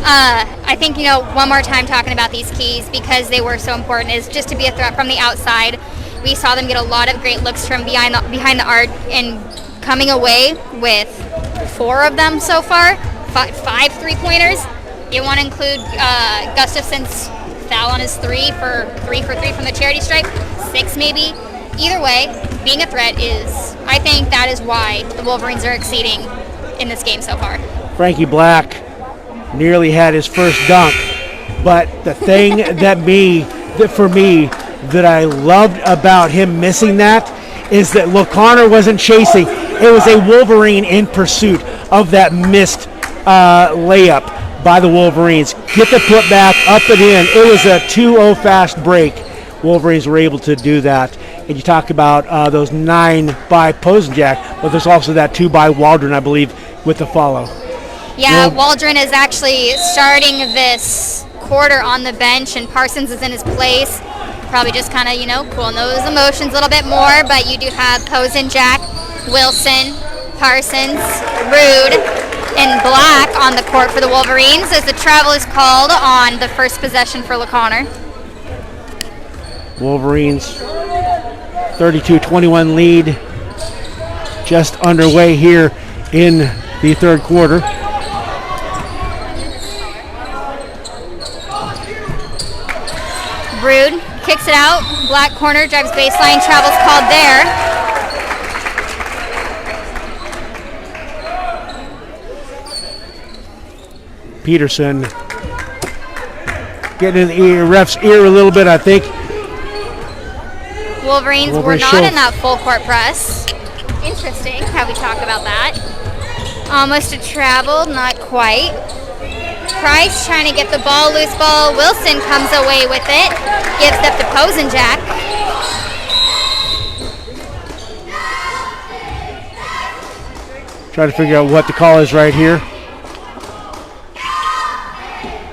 I think, one more time talking about these keys, because they were so important, is just to be a threat from the outside. We saw them get a lot of great looks from behind the arc, and coming away with 4 of them so far, 5 3-pointers. You want to include Gustafson's foul on his 3 for 3 from the charity stripe, 6 maybe. Either way, being a threat I think that is why the Wolverines are exceeding in this game so far. Frankie Black nearly had his first dunk, but the thing that I loved about him missing that is that O'Connor wasn't chasing. It was a Wolverine in pursuit of that missed layup by the Wolverines. Get the putback, up and in. It was a 2-0 fast break. Wolverines were able to do that. And you talk about those 9 by Posenjak, but there's also that 2 by Waldron, I believe, with the follow. Yeah, Waldron is actually starting this quarter on the bench, and Parsons is in his place. Probably just kind of, cooling those emotions a little bit more, but you do have Posenjak, Wilson, Parsons, Rude, and Black on the court for the Wolverines as the travel is called on the first possession for O'Connor. Wolverines 32-21 lead just underway here in the third quarter. Rude kicks it out, Black corner, drives baseline, travels called there. Peterson getting in the ref's ear a little bit, I think. Wolverines were not in that full court press. Interesting how we talk about that. Almost a travel, not quite. Price trying to get the ball, loose ball. Wilson comes away with it. Gives up to Posenjak. Try to figure out what the call is right here.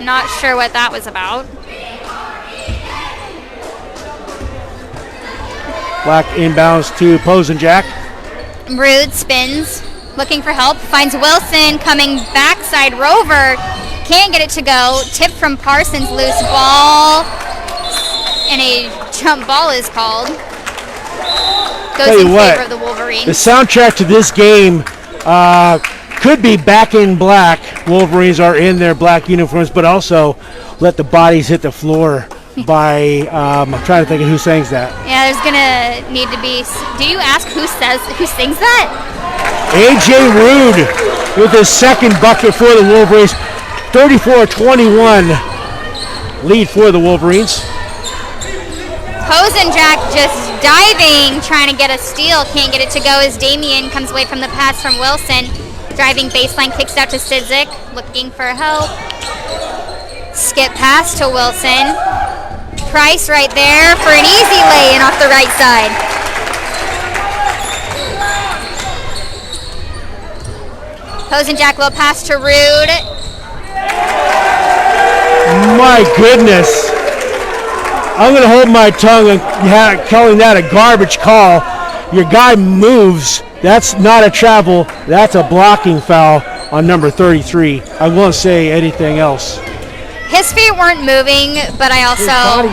Not sure what that was about. Black inbounds to Posenjak. Rude spins, looking for help. Finds Wilson coming backside rover. Can't get it to go. Tip from Parsons, loose ball. And a jump ball is called. Goes in favor of the Wolverines. The soundtrack to this game could be Back in Black. Wolverines are in their black uniforms, but also Let the Bodies Hit the Floor by, I'm trying to think of who sings that. Yeah, there's gonna need to be, do you ask who sings that? A.J. Rude with his second bucket for the Wolverines. 34-21 lead for the Wolverines. Posenjak just diving, trying to get a steal. Can't get it to go as Damien comes away from the pass from Wilson. Driving baseline, kicks out to Sidzik, looking for help. Skip pass to Wilson. Price right there for an easy lay-in off the right side. Posenjak will pass to Rude. My goodness. I'm going to hold my tongue and calling that a garbage call. Your guy moves. That's not a travel. That's a blocking foul on number 33. I won't say anything else. His feet weren't moving, but I also...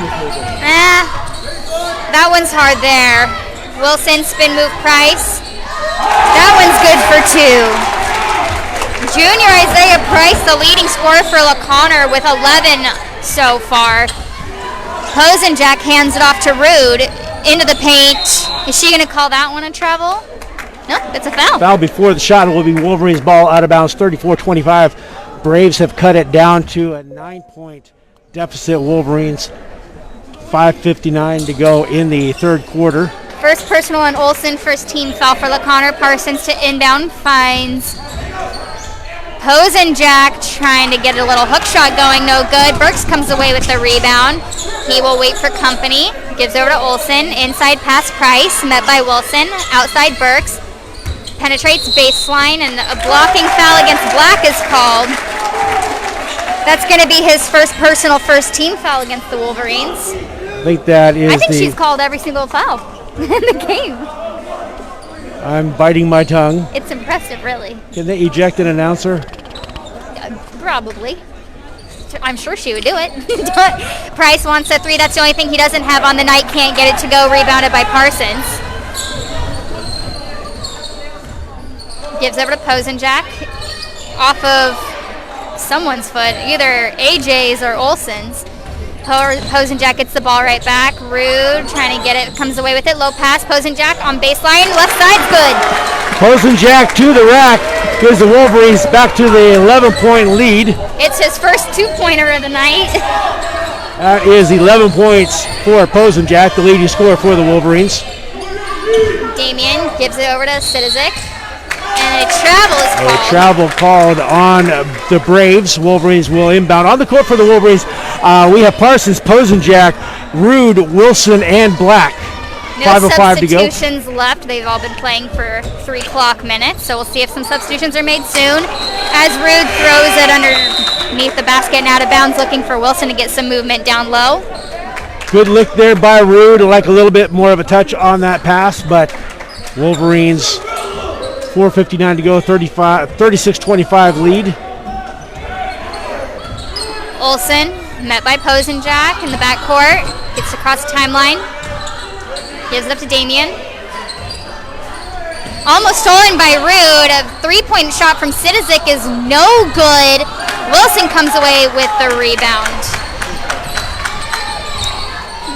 that one's hard there. Wilson, spin move, Price. That one's good for 2. Junior Isaiah Price, the leading scorer for O'Connor with 11 so far. Posenjak hands it off to Rude into the paint. Is she going to call that one a travel? Nope, it's a foul. Foul before the shot. It will be Wolverines ball out of bounds, 34-25. Braves have cut it down to a 9-point deficit. Wolverines 5:59 to go in the third quarter. First personal on Olsen, first team foul for LaConner. Parsons to inbound, finds Posenjack trying to get a little hook shot going, no good. Burks comes away with the rebound. He will wait for company, gives over to Olsen. Inside pass Price, met by Wilson. Outside Burks, penetrates baseline, and a blocking foul against Black is called. That's going to be his first personal first team foul against the Wolverines. I think that is I think she's called every single foul in the game. I'm biting my tongue. It's impressive, really. Can they eject an announcer? Probably. I'm sure she would do it. Price wants a three. That's the only thing he doesn't have on the night. Can't get it to go. Rebounded by Parsons. Gives over to Posenjack. Off of someone's foot, either AJ's or Olsen's. Posenjack gets the ball right back. Rude trying to get it, comes away with it. Low pass. Posenjack on baseline. Left side's good. Posenjack to the rack. Gives the Wolverines back to the 11-point lead. It's his first two-pointer of the night. That is 11 points for Posenjack, the leading scorer for the Wolverines. Damian gives it over to Sidizik. And a travel is called. A travel called on the Braves. Wolverines will inbound. On the court for the Wolverines, we have Parsons, Posenjack, Rude, Wilson, and Black. No 5:05 to go. substitutions left. They've all been playing for 3 clock minutes, so we'll see if some substitutions are made soon. As Rude throws it underneath the basket and out of bounds, looking for Wilson to get some movement down low. Good look there by Rude. I like a little bit more of a touch on that pass, but Wolverines, 4:59 to go, 36-25 lead. Olsen, met by Posenjack in the backcourt, gets across the timeline, gives it up to Damian. Almost stolen by Rude. A three-point shot from Sidizik is no good. Wilson comes away with the rebound.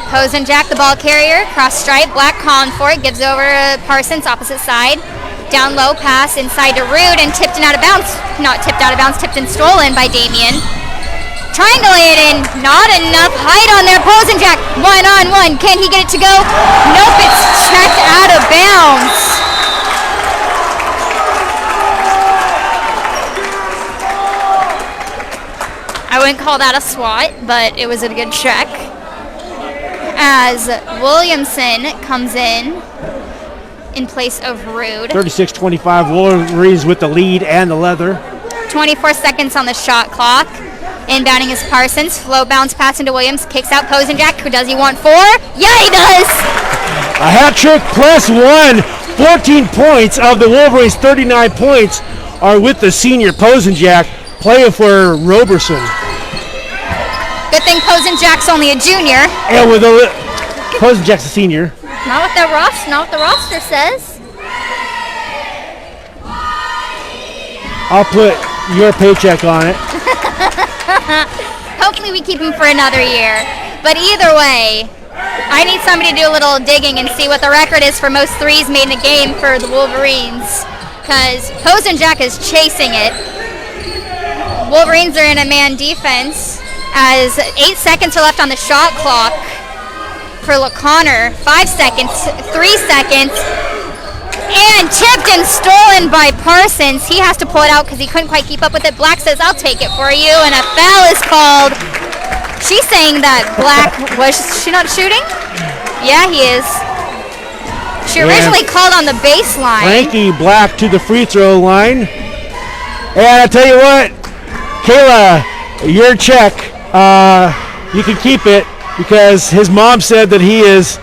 Posenjack, the ball carrier, cross stripe, Black calling for it, gives over to Parsons, opposite side. Down low pass inside to Rude and tipped and out of bounds. Not tipped out of bounds, tipped and stolen by Damian. Trying to lay it in, not enough height on there. Posenjack, 1-on-1. Can he get it to go? Nope, it's checked out of bounds. I wouldn't call that a swat, but it was a good check. As Williamson comes in place of Rude. 36-25, Wolverines with the lead and the leather. 24 seconds on the shot clock. Inbounding is Parsons. Flow bounce pass into Williams. Kicks out Posenjack. Who does he want for? Yeah, he does! A hat trick plus one. 14 points of the Wolverines' 39 points are with the senior Posenjack, playing for Roberson. Good thing Posenjack's only a junior. And with Posenjack's a senior. Not what the roster says. I'll put your paycheck on it. Hopefully we keep him for another year. But either way, I need somebody to do a little digging and see what the record is for most threes made in a game for the Wolverines. Because Posenjack is chasing it. Wolverines are in a man defense as 8 seconds are left on the shot clock. For LaConner, 5 seconds, 3 seconds, and tipped and stolen by Parsons. He has to pull it out because he couldn't quite keep up with it. Black says, I'll take it for you, and a foul is called. She's saying that Black, was she not shooting? Yeah, he is. She originally called on the baseline. Frankie Black to the free throw line. And I tell you what, Kayla, your check, you can keep it, because his mom said that he is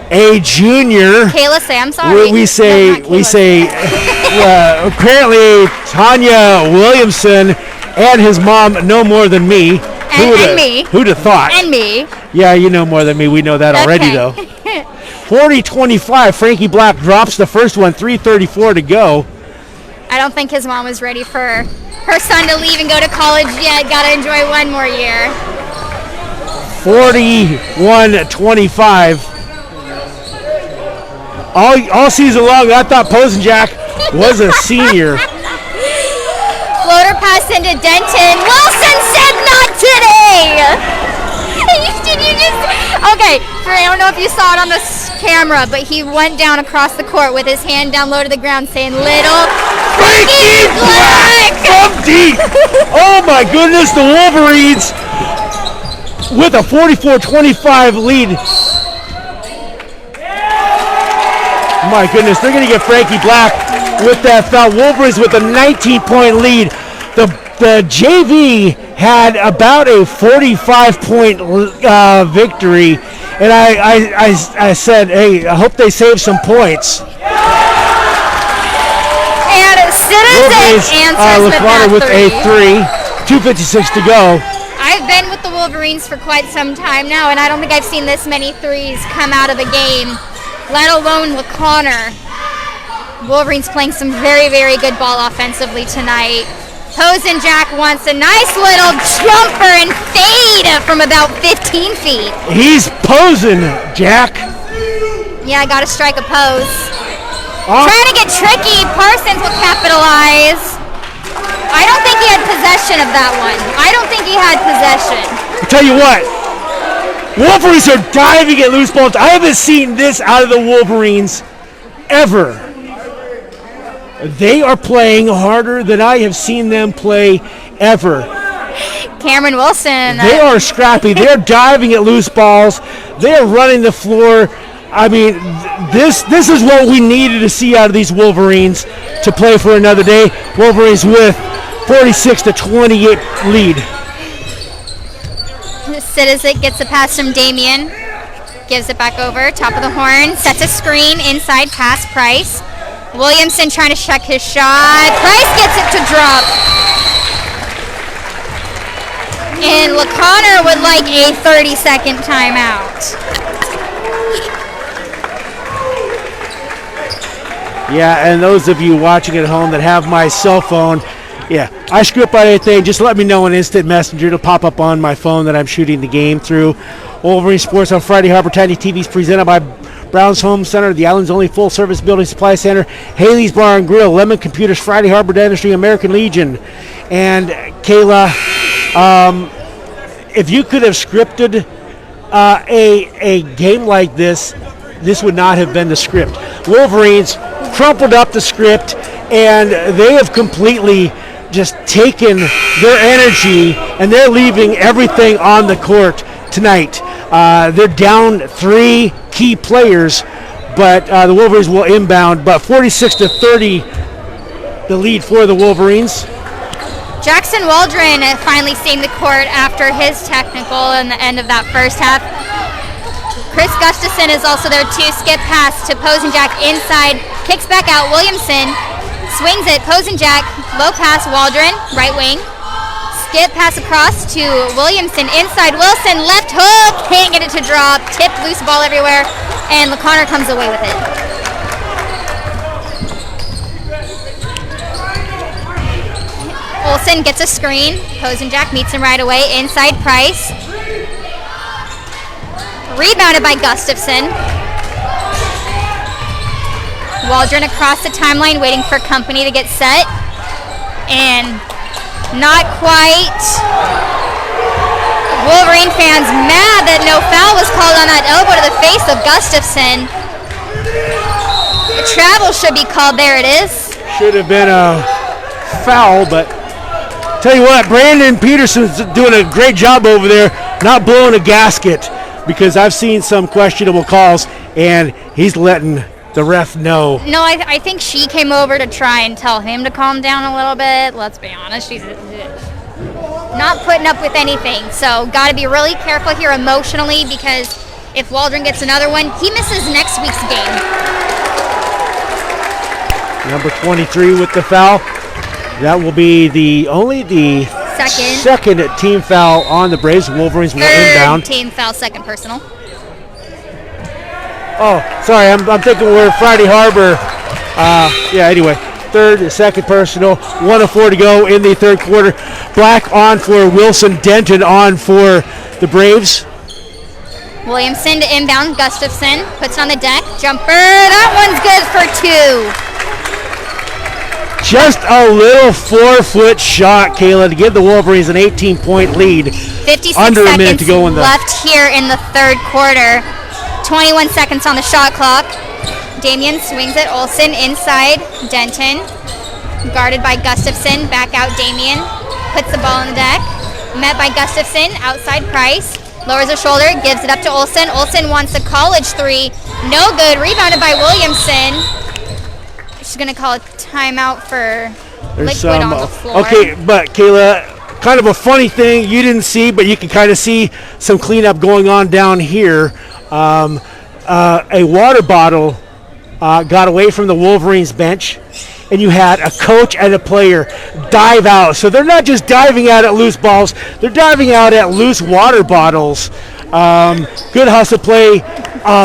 a junior. Kayla, say I'm sorry. We say apparently Tanya Williamson and his mom know more than me. And me. Who'd have thought? And me. Yeah, you know more than me. We know that already, though. 40-25. Frankie Black drops the first one. 3:34 to go. I don't think his mom was ready for her son to leave and go to college yet. Got to enjoy one more year. 41-25. All season long, I thought Posenjack was a senior. Floater pass into Denton. Wilson said not today. Did Okay, I don't know if you saw it on the camera, but he went down across the court with his hand down low to the ground saying, "Little Frankie Black from deep." Oh my goodness, the Wolverines with a 44-25 lead. My goodness, they're going to get Frankie Black with that foul. Wolverines with a 19-point lead. The JV had about a 45-point victory, and I said, hey, I hope they save some points. And Wolverines answers with a three. 2:56 to go. I've been with the Wolverines for quite some time now, and I don't think I've seen this many threes come out of the game, let alone LaConner. Wolverines playing some very, very good ball offensively tonight. Posenjack wants a nice little jumper and fade from about 15 feet. He's posing, Jack. Yeah, got to strike a pose. Trying to get tricky. Parsons will capitalize. I don't think he had possession of that one. I don't think he had possession. I'll tell you what. Wolverines are diving at loose balls. I haven't seen this out of the Wolverines ever. They are playing harder than I have seen them play ever. Cameron Wilson. They are scrappy. They're diving at loose balls. They're running the floor. I mean, this is what we needed to see out of these Wolverines to play for another day. Wolverines with 46-28 lead. Citizen gets a pass from Damien. Gives it back over. Top of the horn. Sets a screen. Inside pass. Price. Williamson trying to check his shot. Price gets it to drop. And LaConner would like a 30-second timeout. Yeah, and those of you watching at home that have my cell phone, yeah, I screw up on anything, just let me know on Instant Messenger. It'll pop up on my phone that I'm shooting the game through. Wolverine Sports on Friday Harbor Tiny TV is presented by Brown's Home Center, the island's only full-service building supply center, Haley's Bar and Grill, Lemon Computers, Friday Harbor Dentistry, American Legion. And Kayla, if you could have scripted a game like this, this would not have been the script. Wolverines crumpled up the script, and they have completely just taken their energy, and they're leaving everything on the court tonight. They're down 3 key players, but the Wolverines will inbound. But 46-30, the lead for the Wolverines. Jackson Waldron finally seeing the court after his technical in the end of that first half. Chris Gustafson is also there too. Skip pass to Posenjack inside, kicks back out. Williamson swings it. Posenjack, low pass. Waldron, right wing. Skip pass across to Williamson inside. Wilson left hook, can't get it to drop. Tipped, loose ball everywhere, and LaConner comes away with it. Olsen gets a screen. Posenjack meets him right away. Inside Price. Rebounded by Gustafson. Waldron across the timeline waiting for company to get set. And not quite. Wolverine fans mad that no foul was called on that elbow to the face of Gustafson. The travel should be called. There it is. Should have been a foul, but tell you what, Brandon Peterson's doing a great job over there, not blowing a gasket, because I've seen some questionable calls, and he's letting the ref know. No, I think she came over to try and tell him to calm down a little bit. Let's be honest, she's not putting up with anything. So got to be really careful here emotionally, because if Waldron gets another one, he misses next week's game. Number 23 with the foul. That will be the second team foul on the Braves. Wolverines will inbound. Team foul, second personal. Oh, sorry, I'm thinking we're Friday Harbor. Anyway, second personal. 1:04 to go in the third quarter. Black on for Wilson, Denton on for the Braves. Williamson to inbound. Gustafson puts it on the deck. Jumper. That one's good for 2. Just a little 4-foot shot, Kayla, to give the Wolverines an 18-point lead. 56 Under a minute seconds to go in the left here in the third quarter. 21 seconds on the shot clock. Damian swings it. Olsen inside. Denton guarded by Gustafson. Back out Damian. Puts the ball on the deck. Met by Gustafson. Outside Price. Lowers her shoulder. Gives it up to Olsen. Olsen wants a college three. No good. Rebounded by Williamson. She's going to call a timeout for liquid on the floor. Okay, but Kayla, kind of a funny thing you didn't see, but you can kind of see some cleanup going on down here. A water bottle got away from the Wolverines bench, and you had a coach and a player dive out. So they're not just diving out at loose balls, they're diving out at loose water bottles. Good hustle play,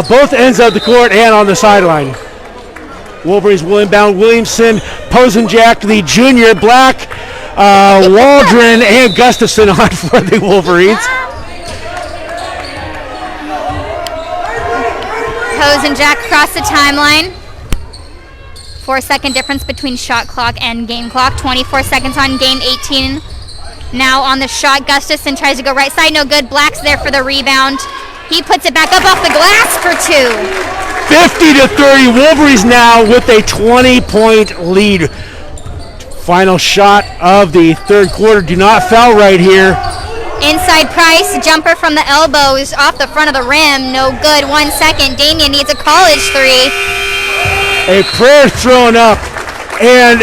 both ends of the court and on the sideline. Wolverines will inbound. Williamson, Posenjack, the junior, Black, Waldron, and Gustafson on for the Wolverines. Posenjack across the timeline. 4-second difference between shot clock and game clock. 24 seconds on game 18. Now on the shot, Gustafson tries to go right side. No good. Black's there for the rebound. He puts it back up off the glass for two. 50-30. Wolverines now with a 20-point lead. Final shot of the third quarter. Do not foul right here. Inside Price, jumper from the elbows off the front of the rim. No good. 1 second. Damian needs a college three. A prayer thrown up. And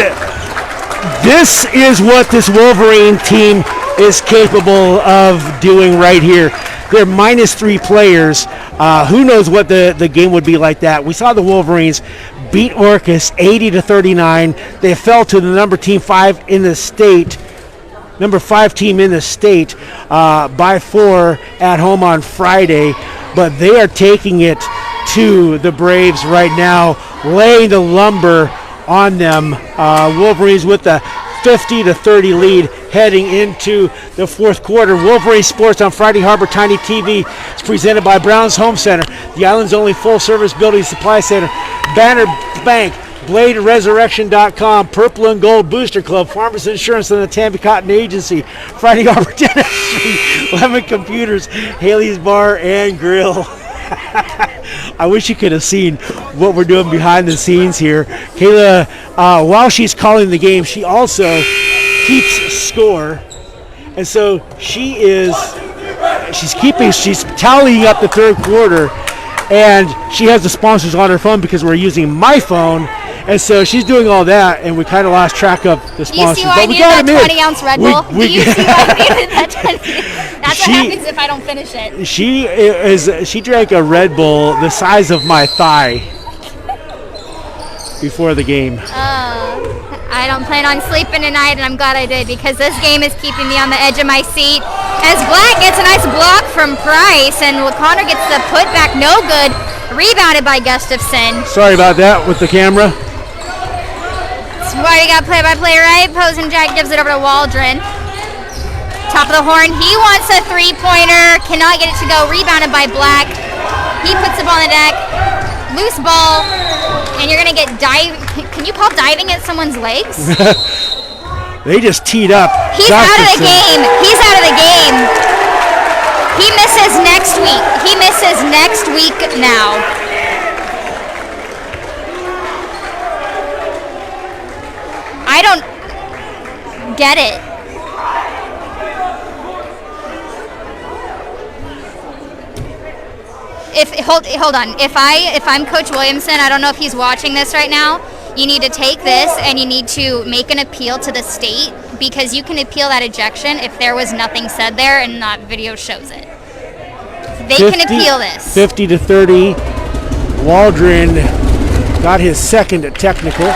this is what this Wolverine team is capable of doing right here. They're -3 players. Who knows what the game would be like that. We saw the Wolverines beat Orcas 80-39. They fell to the number 5 in the state by 4 at home on Friday. But they are taking it to the Braves right now, laying the lumber on them. Wolverines with a 50-30 lead heading into the fourth quarter. Wolverine Sports on Friday Harbor Tiny TV is presented by Brown's Home Center, the island's only full-service building supply center. Banner Bank, BladeResurrection.com, Purple and Gold Booster Club, Farmers Insurance, and the Tampa Cotton Agency. Friday Harbor Dentistry, Lemon Computers, Haley's Bar and Grill. I wish you could have seen what we're doing behind the scenes here. Kayla, while she's calling the game, she also keeps score. And so she's tallying up the third quarter, and she has the sponsors on her phone because we're using my phone. And so she's doing all that, and we kind of lost track of the sponsors. You see why I needed that 20-ounce Red Bull? Do you see why I needed that 20? That's what happens if I don't finish it. She drank a Red Bull the size of my thigh before the game. I don't plan on sleeping tonight, and I'm glad I did because this game is keeping me on the edge of my seat. As Black gets a nice block from Price, and O'Connor gets the putback, no good. Rebounded by Gustafson. Sorry about that with the camera. Already got play-by-play right. Posenjack gives it over to Waldron. Top of the horn. He wants a three-pointer. Cannot get it to go. Rebounded by Black. He puts the ball on the deck. Loose ball. And you're going to get Can you call diving at someone's legs? They just teed up. He's out of the game. He's out of the game. He misses next week. He misses next week now. I don't get it. Hold on. If I'm Coach Williamson, I don't know if he's watching this right now. You need to take this and you need to make an appeal to the state because you can appeal that ejection if there was nothing said there and that video shows it. They can appeal this. 50-30. Waldron got his second technical.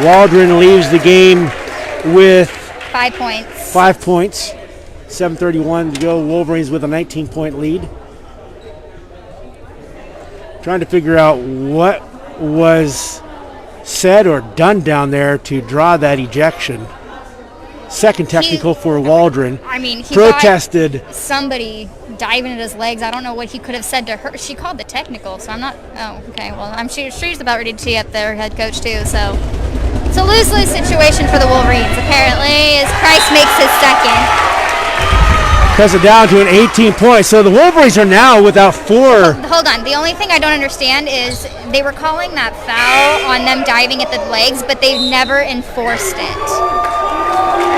Waldron leaves the game with 5 points. 5 points. 7:31 to go. Wolverines with a 19-point lead. Trying to figure out what was said or done down there to draw that ejection. second technical for Waldron. I mean, he protested. got somebody diving at his legs. I don't know what he could have said to her. She called the technical, so I'm not. Oh, okay. Well, I'm sure she's about ready to tee up their head coach too. So it's a lose-lose situation for the Wolverines apparently, as Price makes his second. Cuts it down to an 18 points. So the Wolverines are now without 4. Hold on. The only thing I don't understand is they were calling that foul on them diving at the legs, but they've never enforced it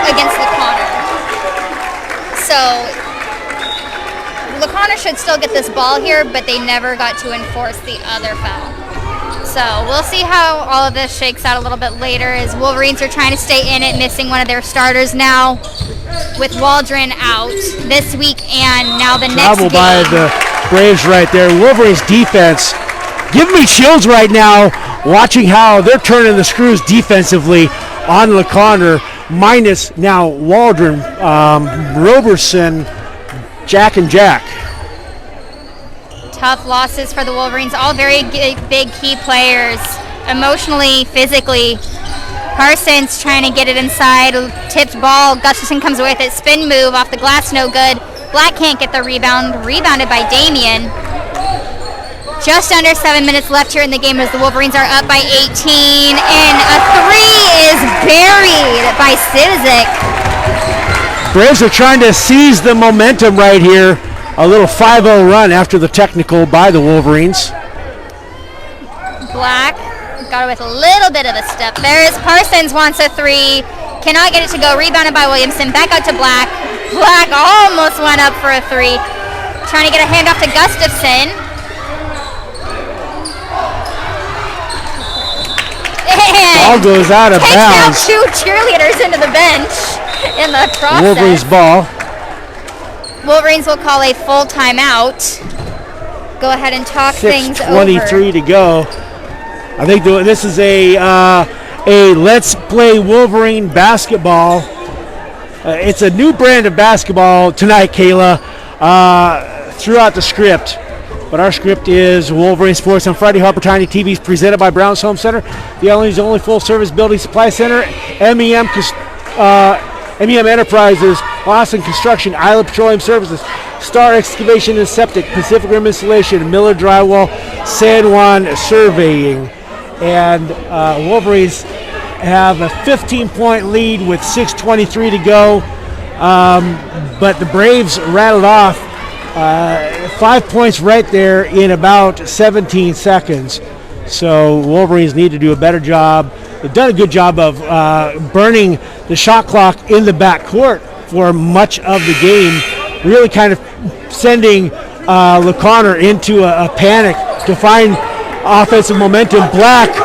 against LaConner. So LaConner should still get this ball here, but they never got to enforce the other foul. So we'll see how all of this shakes out a little bit later, as Wolverines are trying to stay in it, missing one of their starters now, with Waldron out this week and now the next game. By the Braves right there. Wolverines defense giving me chills right now watching how they're turning the screws defensively on LaConner, minus now Waldron, Roberson, Jack and Jack. Tough losses for the Wolverines, all very big key players, emotionally, physically. Parsons trying to get it inside, tipped ball, Gustafson comes away with it, spin move off the glass, no good. Black can't get the rebound, rebounded by Damien. Just under 7 minutes left here in the game as the Wolverines are up by 18, and a three is buried by Sivic. Braves are trying to seize the momentum right here. A little 5-0 run after the technical by the Wolverines. Black got it with a little bit of a step. There's Parsons, wants a three. Cannot get it to go. Rebounded by Williamson. Back out to Black. Black almost went up for a three. Trying to get a handoff to Gustafson. And ball goes out of bounds. Takes out 2 cheerleaders into the bench in the process. Wolverines ball. Wolverines will call a full timeout. Go ahead and talk things over. 6:23 to go. I think this is a Let's Play Wolverine basketball. It's a new brand of basketball tonight, Kayla, throughout the script. But our script is Wolverine Sports on Friday. Harper Tiny TVs presented by Brown's Home Center, the only full-service building supply center. MEM Enterprises, Boston Construction, Island Petroleum Services, Star Excavation and Septic, Pacific Rim Installation, Miller Drywall, San Juan Surveying. And Wolverines have a 15-point lead with 6:23 to go. But the Braves rattled off 5 points right there in about 17 seconds. So Wolverines need to do a better job. They've done a good job of burning the shot clock in the backcourt for much of the game, really kind of sending LaConner into a panic to find offensive momentum. Black,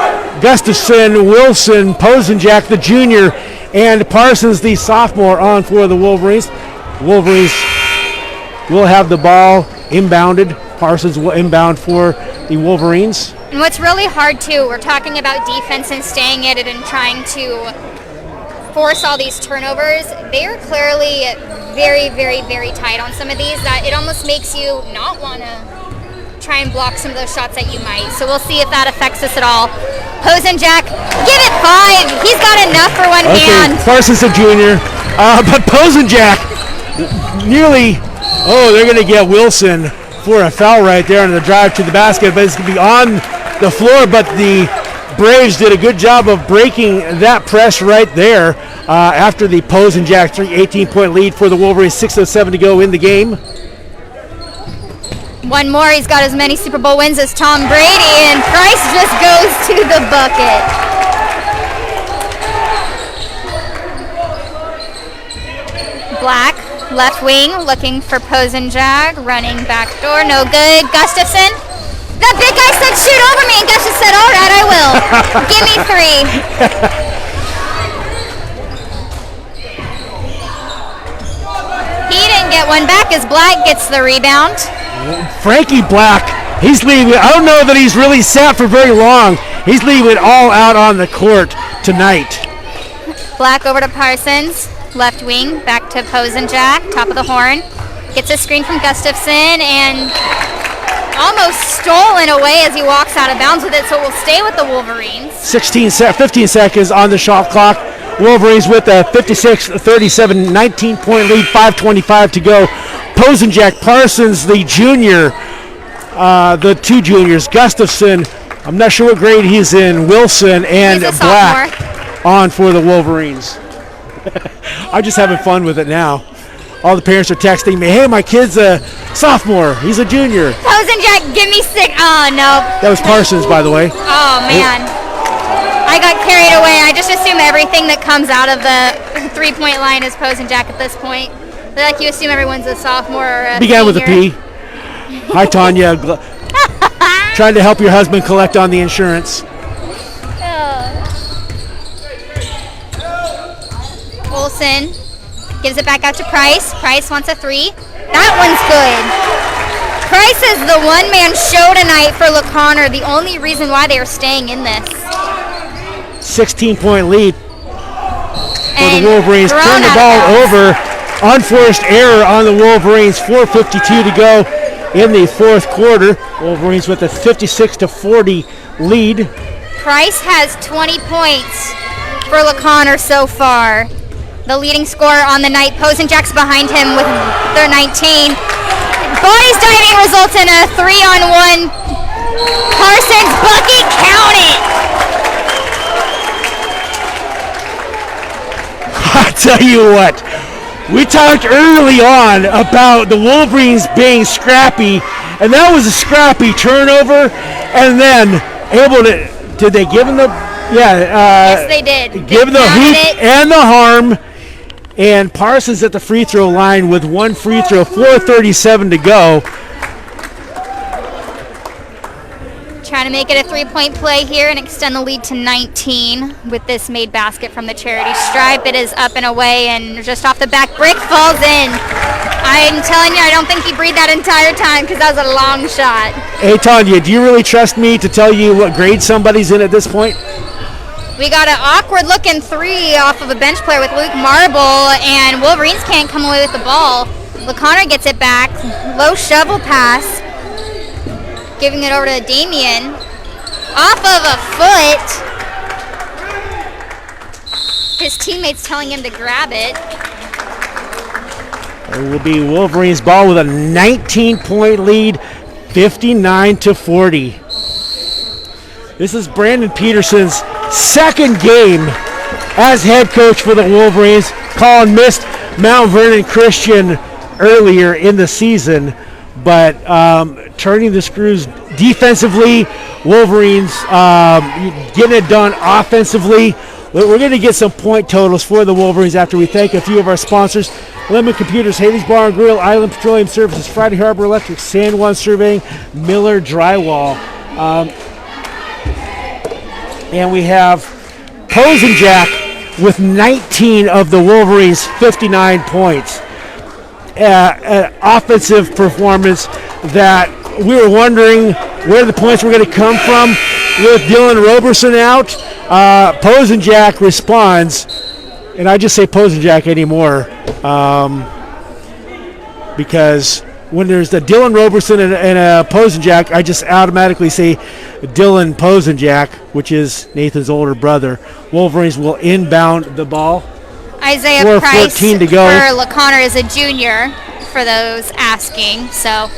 Gustafson, Wilson, Posenjak, the junior, and Parsons, the sophomore, on for the Wolverines. Wolverines will have the ball inbounded. Parsons will inbound for the Wolverines. And what's really hard too, we're talking about defense and staying at it and trying to force all these turnovers. They are clearly very, very, very tight on some of these, that it almost makes you not want to try and block some of those shots that you might. So we'll see if that affects us at all. Posenjak, give it 5. He's got enough for one hand. Parsons a junior, but Posenjak nearly, they're going to get Wilson for a foul right there on the drive to the basket, but it's going to be on the floor. But the Braves did a good job of breaking that press right there after the Posenjak 18-point lead for the Wolverines. 6:07 to go in the game. One more. He's got as many Super Bowl wins as Tom Brady, and Price just goes to the bucket. Black, left wing, looking for Posenjak, running back door, no good. Gustafson, that big guy said shoot over me, and Gustafson said, all right, I will. Give me 3. He didn't get one back as Black gets the rebound. Frankie Black, he's leaving. I don't know that he's really sat for very long. He's leaving it all out on the court tonight. Black over to Parsons, left wing, back to Posenjak, top of the horn. Gets a screen from Gustafson and almost stolen away as he walks out of bounds with it, so it will stay with the Wolverines. 15 seconds on the shot clock. Wolverines with a 56-37, 19-point lead, 5:25 to go. Posenjack Parsons, the junior, the two juniors, Gustafson, I'm not sure what grade he's in, Wilson, and Black on for the Wolverines. I'm just having fun with it now. All the parents are texting me, hey, my kid's a sophomore. He's a junior. Posenjack, give me 6. Oh, no. That was Parsons, by the way. Oh, man. I got carried away. I just assume everything that comes out of the three-point line is Posenjack at this point. Like you assume everyone's a sophomore or a Began with a senior. P. Hi, Tanya. Trying to help your husband collect on the insurance. Olsen gives it back out to Price. Price wants a 3. That one's good. Price is the one-man show tonight for LaConner, the only reason why they are staying in this. 16-point lead for the Wolverines. Thrown Turn the out of ball bounds. over. Unforced error on the Wolverines. 4:52 to go in the fourth quarter. Wolverines with a 56-40 lead. Price has 20 points for LaConner so far. The leading scorer on the night. Posenjack's behind him with their 19. Body's diving results in a 3-on-1. Parsons bucket, count it! I tell you what, we talked early on about the Wolverines being scrappy, and that was a scrappy turnover, and then able to, did they give him the, Yes, they did. give They the counted hoop it. and the harm, and Parsons at the free throw line with one free throw, 4:37 to go. Trying to make it a 3-point play here and extend the lead to 19 with this made basket from the charity stripe. It is up and away, and just off the back brick falls in. I'm telling you, I don't think he breathed that entire time because that was a long shot. Hey, Tanya, do you really trust me to tell you what grade somebody's in at this point? We got an awkward-looking 3 off of a bench player with Luke Marble, and Wolverines can't come away with the ball. LaConner gets it back. Low shovel pass. Giving it over to Damien. Off of a foot. His teammates telling him to grab it. It will be Wolverines ball with a 19-point lead, 59-40. This is Brandon Peterson's second game as head coach for the Wolverines. Colin missed Mount Vernon Christian earlier in the season, but turning the screws defensively, Wolverines getting it done offensively. We're going to get some point totals for the Wolverines after we thank a few of our sponsors. Lemon Computers, Haley's Bar and Grill, Island Petroleum Services, Friday Harbor Electric, San Juan Surveying, Miller Drywall. And we have Posenjack with 19 of the Wolverines' 59 points. An offensive performance that we were wondering where the points were going to come from with Dylan Roberson out. Posenjack responds, and I just say Posenjack anymore because when there's the Dylan Roberson and a Posenjack, I just automatically say Dylan Posenjack, which is Nathan's older brother. Wolverines will inbound the ball. Isaiah 4:14 Price to go. for LaConner is a junior, for those asking. So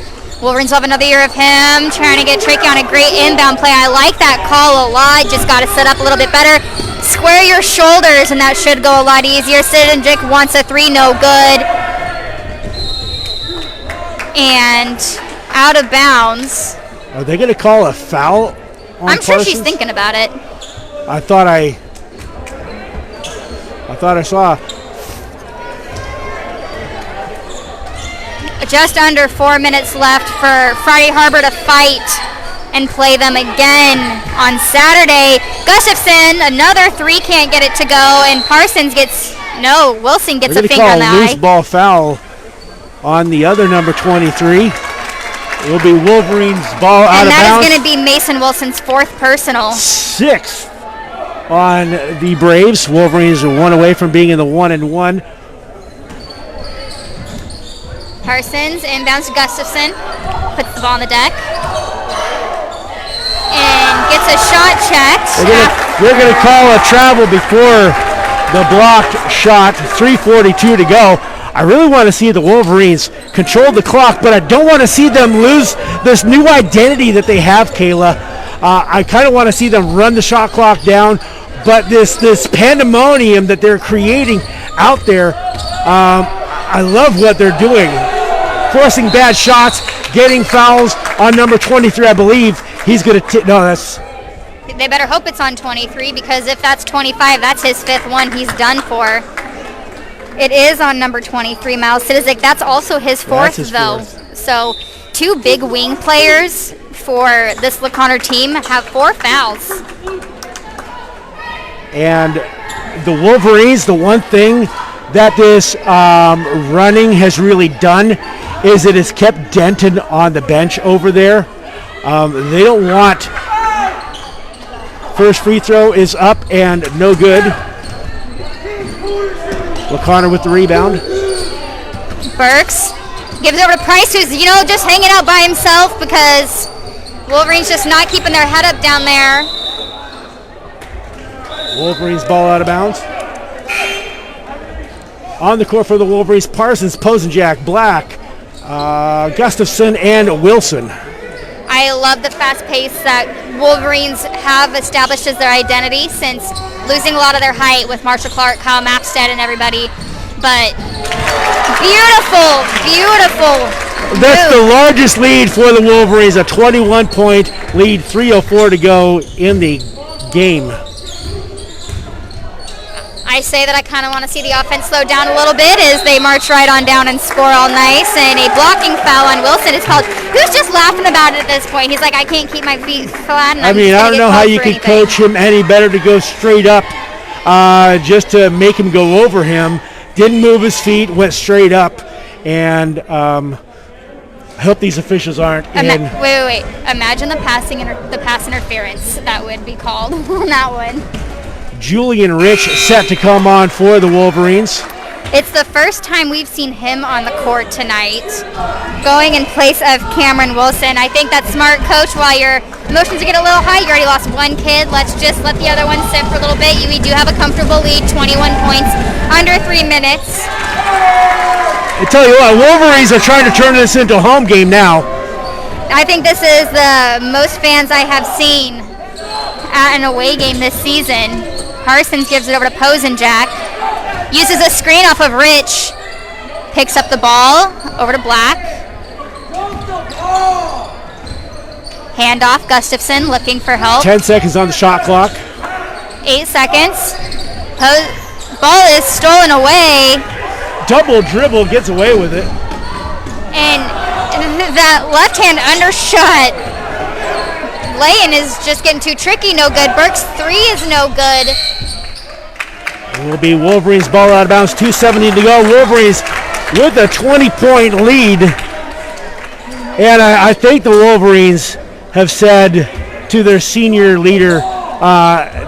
Wolverines will have another year of him trying to get tricky on a great inbound play. I like that call a lot. Just got to set up a little bit better. Square your shoulders, and that should go a lot easier. Sidendrick wants a 3, no good. And out of bounds. Are they going to call a foul on I'm sure she's Parsons? thinking about it. I thought I saw. Just under 4 minutes left for Friday Harbor to fight and play them again on Saturday. Gustafson, another 3, can't get it to go, and Parsons gets, no, Wilson gets a finger in the They're going to call a loose eye. ball foul on the other number 23. It will be Wolverines ball out And of that bounds. is going to be Mason Wilson's 4th personal. 6th on the Braves. Wolverines are 1 away from being in the 1-1. Parsons inbounds to Gustafson, puts the ball on the deck, and gets a shot checked. They're going to call a travel before the blocked shot, 3:42 to go. I really want to see the Wolverines control the clock, but I don't want to see them lose this new identity that they have, Kayla. I kind of want to see them run the shot clock down, but this pandemonium that they're creating out there, I love what they're doing. Forcing bad shots, getting fouls on number 23, I believe. He's going to no, that's... They better hope it's on 23, because if that's 25, that's his 5th one he's done for. It is on number 23, Miles Sidzic. That's also his 4th, though. So 2 big wing players for this LeConner team have 4 fouls. And the Wolverines, the one thing that this running has really done is it has kept Denton on the bench over there. They don't want... First free throw is up and no good. LeConner with the rebound. Burks gives it over to Price, who's, just hanging out by himself because Wolverines just not keeping their head up down there. Wolverines ball out of bounds. On the court for the Wolverines, Parsons, Posenjak, Black, Gustafson, and Wilson. I love the fast pace that Wolverines have established as their identity since losing a lot of their height with Marshall Clark, Kyle Mapstead, and everybody. But beautiful, beautiful. That's the largest lead for the Wolverines, a 21-point lead, 3:04 to go in the game. I say that I kind of want to see the offense slow down a little bit as they march right on down and score all nice. And a blocking foul on Wilson is called. Who's just laughing about it at this point? He's like, I can't keep my feet flat. And I don't know how you could coach him any better to go straight up just to make him go over him. Didn't move his feet, went straight up. And I hope these officials aren't in. Wait. Imagine the pass interference that would be called on that one. Julian Rich set to come on for the Wolverines. It's the first time we've seen him on the court tonight, going in place of Cameron Wilson. I think that's smart, Coach. While your emotions get a little high, you already lost one kid. Let's just let the other one sit for a little bit. We do have a comfortable lead, 21 points, under 3 minutes. I tell you what, Wolverines are trying to turn this into a home game now. I think this is the most fans I have seen at an away game this season. Parsons gives it over to Posenjak. Uses a screen off of Rich. Picks up the ball. Over to Black. Handoff. Gustafson looking for help. 10 seconds on the shot clock. 8 seconds. Ball is stolen away. Double dribble, gets away with it. And that left-hand undershot lay-in is just getting too tricky. No good. Burke's 3 is no good. It will be Wolverines ball out of bounds. 2:70 to go. Wolverines with a 20-point lead. And I think the Wolverines have said to their senior leader,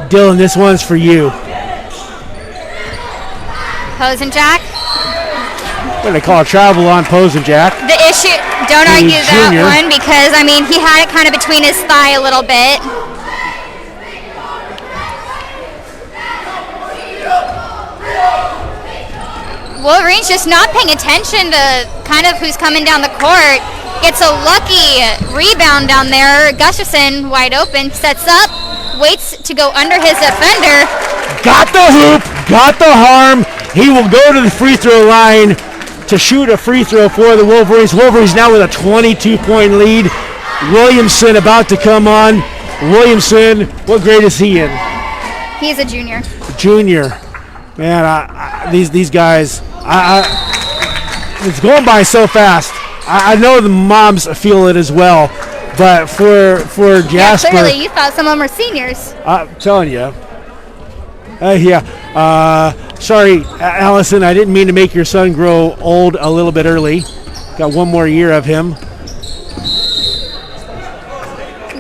Dylan, this one's for you. Posenjak. What do they call it? Travel on Posenjak. The issue, don't argue that one because, he had it kind of between his thigh a little bit. Wolverines just not paying attention to kind of who's coming down the court. Gets a lucky rebound down there. Gustafson, wide open, sets up, waits to go under his defender. Got the hoop, got the harm. He will go to the free throw line to shoot a free throw for the Wolverines. Wolverines now with a 22-point lead. Williamson about to come on. Williamson, what grade is he in? He's a junior. Junior. Man, these guys, it's going by so fast. I know the moms feel it as well, but for Jasper, yeah, clearly you thought some of them were seniors. I'm telling you. Sorry, Allison, I didn't mean to make your son grow old a little bit early. Got one more year of him.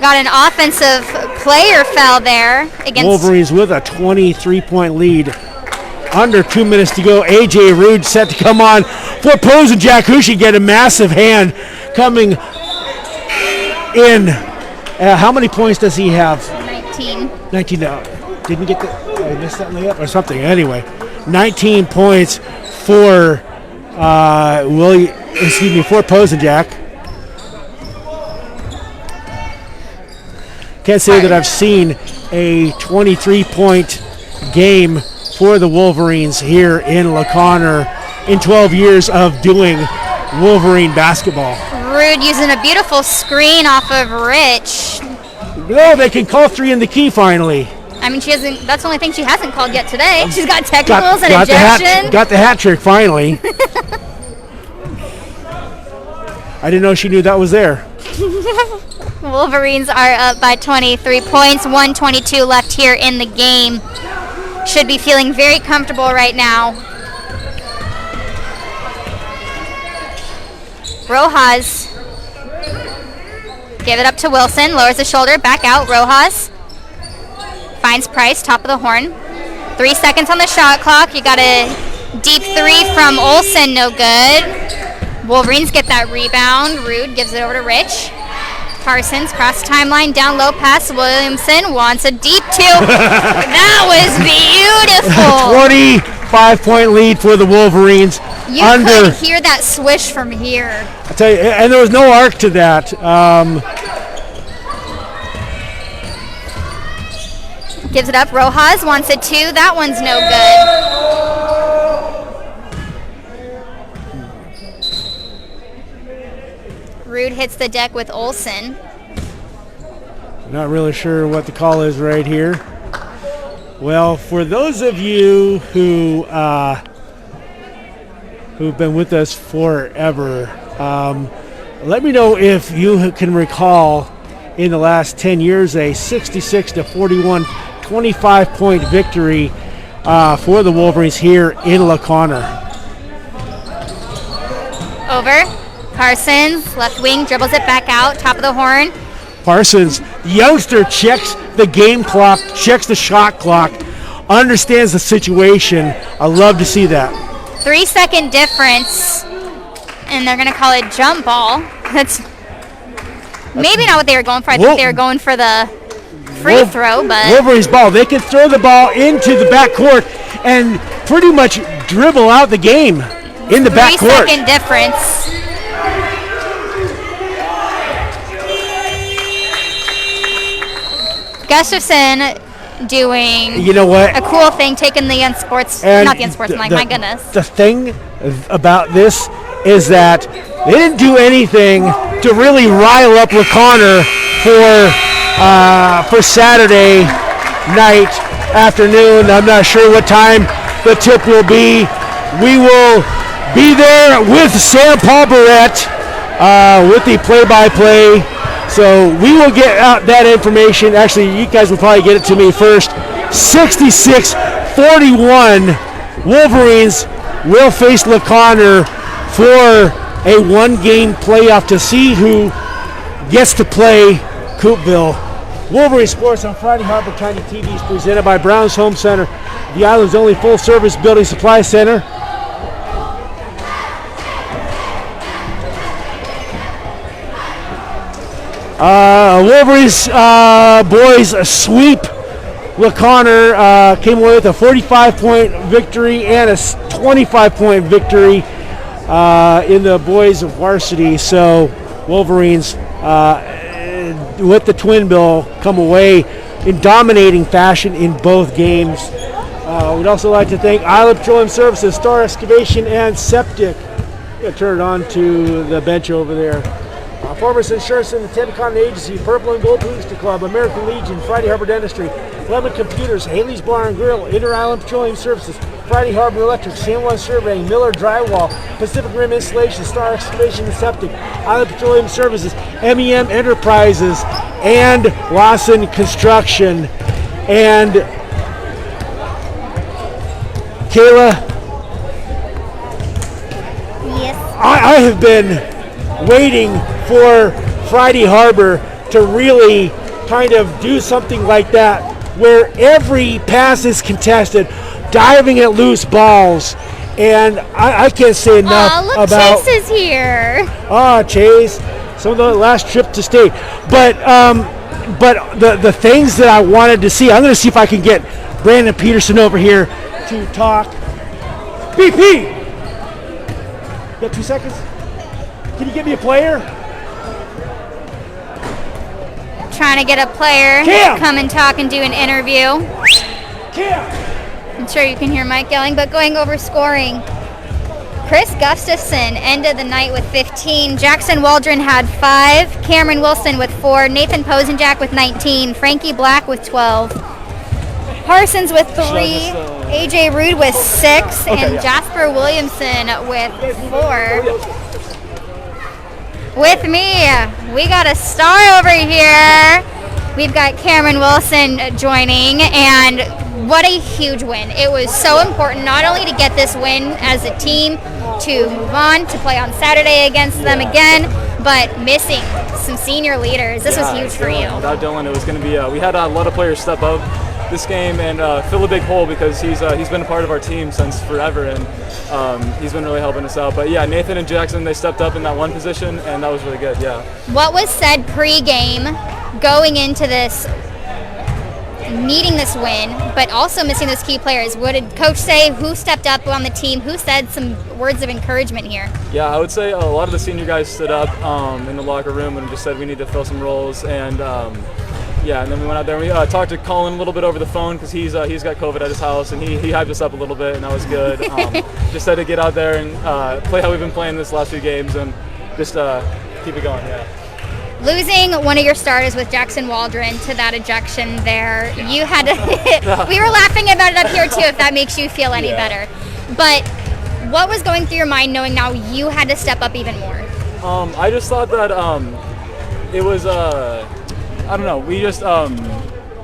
Got an offensive player foul there against Wolverines with a 23-point lead. Under 2 minutes to go. AJ Rude set to come on for Posenjak, who should get a massive hand coming in. How many points does he have? 19. 19 now. didn't get I missed that layup or something. Anyway, 19 points for for Posenjack. Can't say that I've seen a 23-point game for the Wolverines here in LaConner in 12 years of doing Wolverine basketball. Rude using a beautiful screen off of Rich. No, they can call 3 in the key finally. I mean, she hasn't. That's the only thing she hasn't called yet today. She's got technicals and ejection. Got the hat trick finally. I didn't know she knew that was there. Wolverines are up by 23 points. 1:22 left here in the game. Should be feeling very comfortable right now. Rojas. Give it up to Wilson. Lowers the shoulder. Back out. Rojas. Finds Price. Top of the horn. 3 seconds on the shot clock. You got a deep 3 from Olsen. No good. Wolverines get that rebound. Rude gives it over to Rich. Parsons cross timeline, down low pass. Williamson wants a deep 2. That was beautiful. 25-point lead for the Wolverines. You could hear that swish from here. I tell you, and there was no arc to that. Gives it up. Rojas wants a 2. That one's no good. Rude hits the deck with Olsen. Not really sure what the call is right here. Well, for those of you who've been with us forever, let me know if you can recall in the last 10 years a 66-41 25-point victory for the Wolverines here in LaConner. Over. Parsons, left wing, dribbles it back out, top of the horn. Parsons, youngster, checks the game clock, checks the shot clock, understands the situation. I love to see that. 3-second difference, and they're going to call it jump ball. That's maybe not what they were going for. I think they were going for the free throw, but Wolverines ball. They can throw the ball into the backcourt and pretty much dribble out the game in the backcourt. 3-second difference. Gustafson doing a cool thing, taking the unsportsmanlike, my goodness. The thing about this is that they didn't do anything to really rile up LaConner for Saturday night afternoon. I'm not sure what time the tip will be. We will be there with Sam Paul Barrett with the play-by-play. So we will get out that information. Actually, you guys will probably get it to me first. 66-41, Wolverines will face LaConner for a one-game playoff to see who gets to play Coopville. Wolverine Sports on Friday Harbor County TV is presented by Brown's Home Center, the island's only full-service building supply center. Wolverines boys sweep LaConner, came away with a 45-point victory and a 25-point victory in the boys of varsity. So Wolverines with the twin bill come away in dominating fashion in both games. We'd also like to thank Island Petroleum Services, Star Excavation, and Septic. I'm going to turn it on to the bench over there. Farmers Insurance and the Tennecon Agency, Purple and Gold Booster Club, American Legion, Friday Harbor Dentistry, Lemon Computers, Haley's Bar and Grill, Inter-Island Petroleum Services, Friday Harbor Electric, San Juan Surveying, Miller Drywall, Pacific Rim Installation, Star Excavation and Septic, Island Petroleum Services, MEM Enterprises, and Lawson Construction. And Kayla, yes, I have been waiting for Friday Harbor to really kind of do something like that, where every pass is contested, diving at loose balls, and I can't say enough look, about. Chase is here. Chase, some of the last trip to state, but but the things that I wanted to see, I'm going to see if I can get Brandon Peterson over here to talk. BP! You got 2 seconds? Can you get me a player? Trying to get a player Cam! to come and talk and do an interview. Cam! I'm sure you can hear Mike yelling, but going over scoring. Chris Gustafson ended the night with 15. Jackson Waldron had 5. Cameron Wilson with 4. Nathan Posenjack with 19. Frankie Black with 12. Parsons with 3. AJ Rude with 6. And Jasper Williamson with 4. With me, we got a star over here. We've got Cameron Wilson joining, and what a huge win. It was so important not only to get this win as a team, to move on, to play on Saturday against them again, but missing some senior leaders. This was huge for you. Without Dylan, it was going to be, we had a lot of players step up this game and fill a big hole because he's been a part of our team since forever, and he's been really helping us out. But yeah, Nathan and Jackson, they stepped up in that one position, and that was really good. Yeah. What was said pre-game going into this, needing this win, but also missing those key players? What did Coach say? Who stepped up on the team? Who said some words of encouragement here? Yeah, I would say a lot of the senior guys stood up in the locker room and just said we need to fill some roles, and yeah, and then we went out there and we talked to Colin a little bit over the phone because he's got COVID at his house, and he hyped us up a little bit, and that was good. Just had to get out there and play how we've been playing this last few games and just keep it going, yeah. Losing one of your starters with Jackson Waldron to that ejection there, you had to, we were laughing about it up here too, if that makes you feel any better. But what was going through your mind knowing now you had to step up even more? I just thought that it was, I don't know, we just,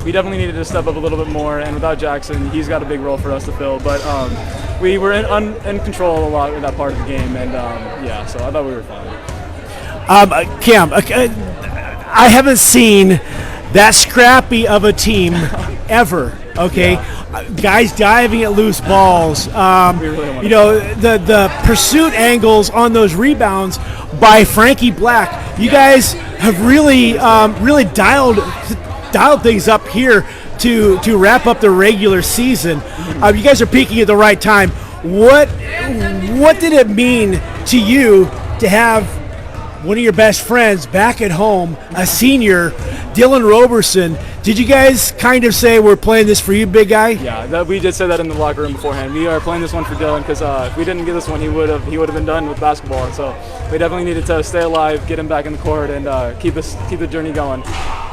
we definitely needed to step up a little bit more, and without Jackson, he's got a big role for us to fill, but we were in control a lot in that part of the game, and yeah, so I thought we were fine. Cam, I haven't seen that scrappy of a team ever. Okay, guys diving at loose balls. You know, the pursuit angles on those rebounds by Frankie Black. You guys have really dialed things up here to wrap up the regular season. You guys are peaking at the right time. What did it mean to you to have one of your best friends back at home, a senior, Dylan Roberson? Did you guys kind of say, we're playing this for you, big guy? Yeah, we did say that in the locker room beforehand. We are playing this one for Dylan because if we didn't get this one, he would have been done with basketball. And so we definitely needed to stay alive, get him back in the court, and keep the journey going,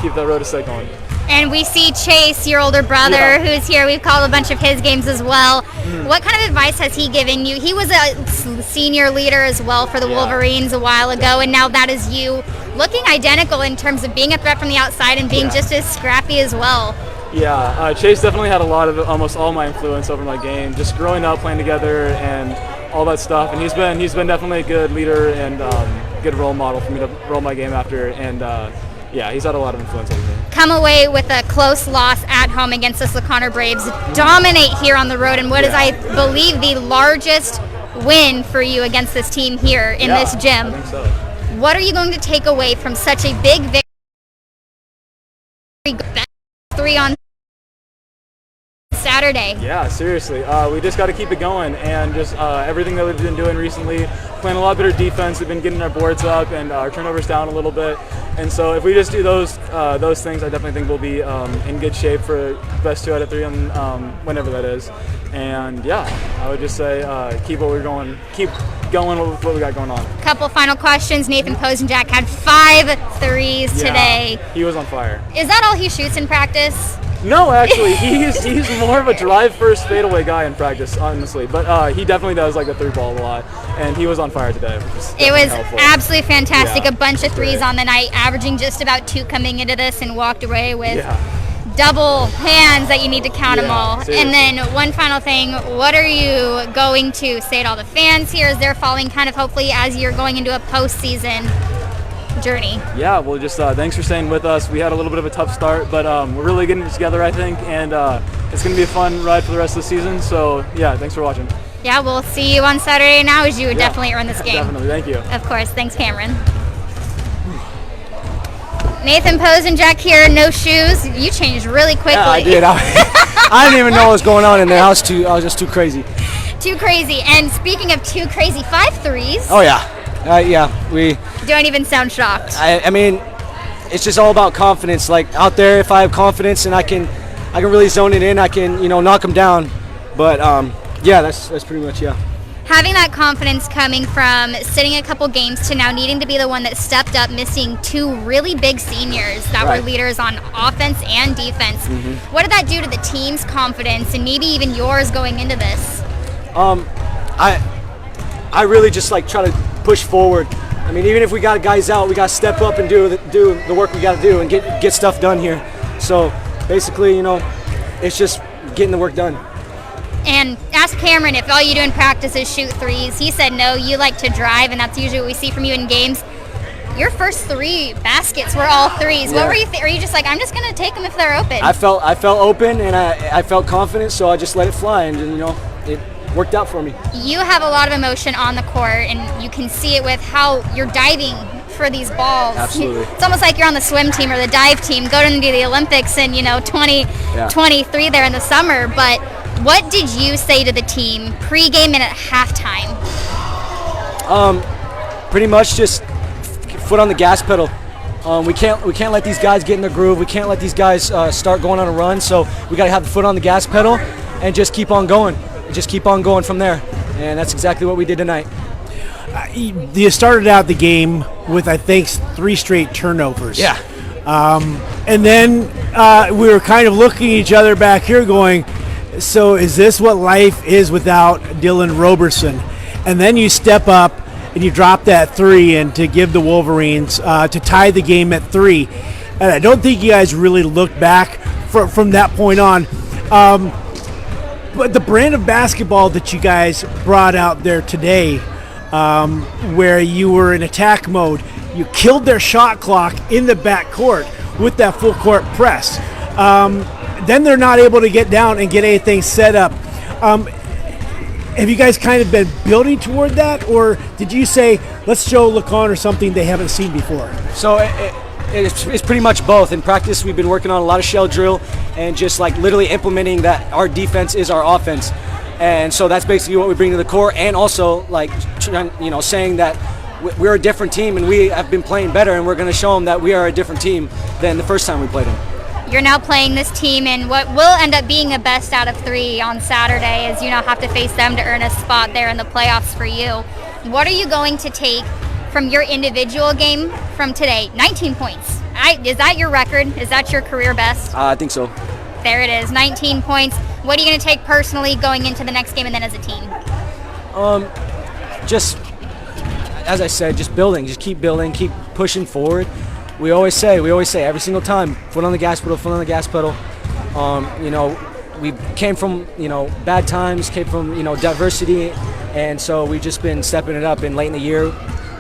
keep the road to state going. And we see Chase, your older brother, who's here. We've called a bunch of his games as well. What kind of advice has he given you? He was a senior leader as well for the Wolverines a while ago, and now that is you, looking identical in terms of being a threat from the outside and being just as scrappy as well. Yeah, Chase definitely had a lot of almost all my influence over my game, just growing up, playing together, and all that stuff. And he's been definitely a good leader and good role model for me to roll my game after. And yeah, he's had a lot of influence over me. Come away with a close loss at home against the Slaconer Braves, dominate here on the road, and what is, I believe, the largest win for you against this team here in this gym. I think so. What are you going to take away from such a big victory? 3 on Saturday. Yeah, seriously. We just got to keep it going, and just everything that we've been doing recently, playing a lot better defense. We've been getting our boards up and our turnovers down a little bit. And so if we just do those things, I definitely think we'll be in good shape for best 2 out of 3 on whenever that is. And yeah, I would just say keep going with what we got going on. Couple final questions. Nathan Posenjack had 5 threes today. He was on fire. Is that all he shoots in practice? No, actually, he's more of a drive first fadeaway guy in practice, honestly. But he definitely does like the 3-ball a lot, and he was on fire today. It was absolutely fantastic. A bunch of threes on the night, averaging just about 2 coming into this, and walked away with double hands that you need to count them all. Seriously. And then one final thing, what are you going to say to all the fans here as they're following kind of hopefully as you're going into a postseason journey? Yeah, well, just thanks for staying with us. We had a little bit of a tough start, but we're really getting it together, I think, and it's going to be a fun ride for the rest of the season. So yeah, thanks for watching. Yeah, we'll see you on Saturday now as you definitely earn this game. Definitely, thank you. Of course, thanks Cameron. Nathan Posenjack here, no shoes. You changed really quickly. Yeah, I did. I didn't even know what was going on in there. I was just too crazy. Too crazy. And speaking of too crazy, 5 threes. Oh yeah, we Don't even sound shocked. I mean, it's just all about confidence. Like out there, if I have confidence and I can really zone it in, I can knock them down. But yeah, that's pretty much Having that confidence coming from sitting a couple games to now needing to be the one that stepped up, missing 2 really big seniors that were leaders on offense and defense. What did that do to the team's confidence and maybe even yours going into this? I really just like try to push forward. I mean, even if we got guys out, we got to step up and do the work we got to do and get stuff done here. So basically, it's just getting the work done. And ask Cameron if all you do in practice is shoot threes. He said no, you like to drive, and that's usually what we see from you in games. Your first 3 baskets were all threes. Yeah. What were you? Are you just like, I'm just gonna take them if they're open? I felt open and I felt confident, so I just let it fly, and it worked out for me. You have a lot of emotion on the court, and you can see it with how you're diving for these balls. Absolutely. It's almost like you're on the swim team or the dive team, going to the Olympics in 2023 there in the summer. But what did you say to the team pregame and at halftime? Pretty much just foot on the gas pedal. We can't let these guys get in their groove. We can't let these guys start going on a run. So we got to have the foot on the gas pedal and just keep on going. Just keep on going from there. And that's exactly what we did tonight. You started out the game with, I think, 3 straight turnovers. Yeah. And then we were kind of looking at each other back here going, so is this what life is without Dylan Roberson? And then you step up and you drop that 3 and to give the Wolverines to tie the game at 3. And I don't think you guys really looked back from that point on. But the brand of basketball that you guys brought out there today, where you were in attack mode, you killed their shot clock in the backcourt with that full court press. Then they're not able to get down and get anything set up. Have you guys kind of been building toward that, or did you say, let's show LeConner something they haven't seen before? So it's pretty much both. In practice, we've been working on a lot of shell drill and just like literally implementing that our defense is our offense. And so that's basically what we bring to the court, and also like saying that we're a different team and we have been playing better, and we're going to show them that we are a different team than the first time we played them. You're now playing this team in what will end up being a best out of 3 on Saturday, as you now have to face them to earn a spot there in the playoffs for you. What are you going to take from your individual game from today? 19 points. Is that your record? Is that your career best? I think so. There it is, 19 points. What are you going to take personally going into the next game and then as a team? Just, as I said, just building. Just keep building, keep pushing forward. We always say every single time, foot on the gas pedal, foot on the gas pedal. We came from, bad times, came from, diversity, and so we've just been stepping it up. And late in the year,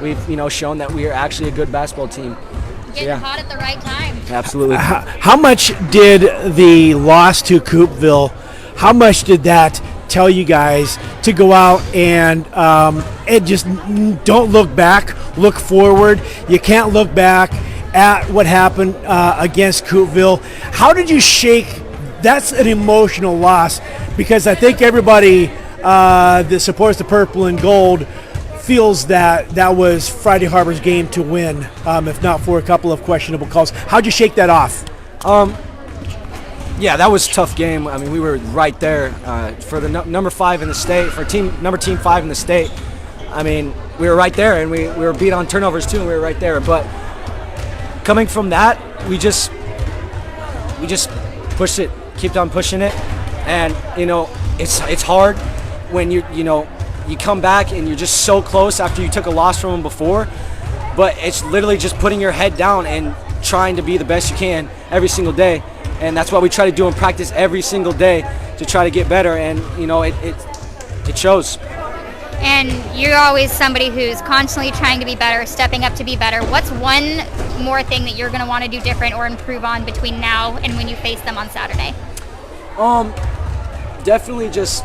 we've, shown that we are actually a good basketball team. Getting hot at the right time. Absolutely. How much did the loss to Coopville, how much did that tell you guys to go out and just don't look back, look forward? You can't look back at what happened against Coopville. How did you shake? That's an emotional loss, because I think everybody that supports the purple and gold feels that was Friday Harbor's game to win, if not for a couple of questionable calls. How'd you shake that off? Yeah, that was a tough game. I mean, we were right there for the number 5 in the state, for team 5 in the state. I mean, we were right there, and we were beat on turnovers too, and we were right there. But coming from that, we just pushed it, kept on pushing it, and it's hard when you come back and you're just so close after you took a loss from them before. But it's literally just putting your head down and trying to be the best you can every single day. And that's what we try to do in practice every single day to try to get better. And, it shows. And you're always somebody who's constantly trying to be better, stepping up to be better. What's one more thing that you're going to want to do different or improve on between now and when you face them on Saturday? Definitely just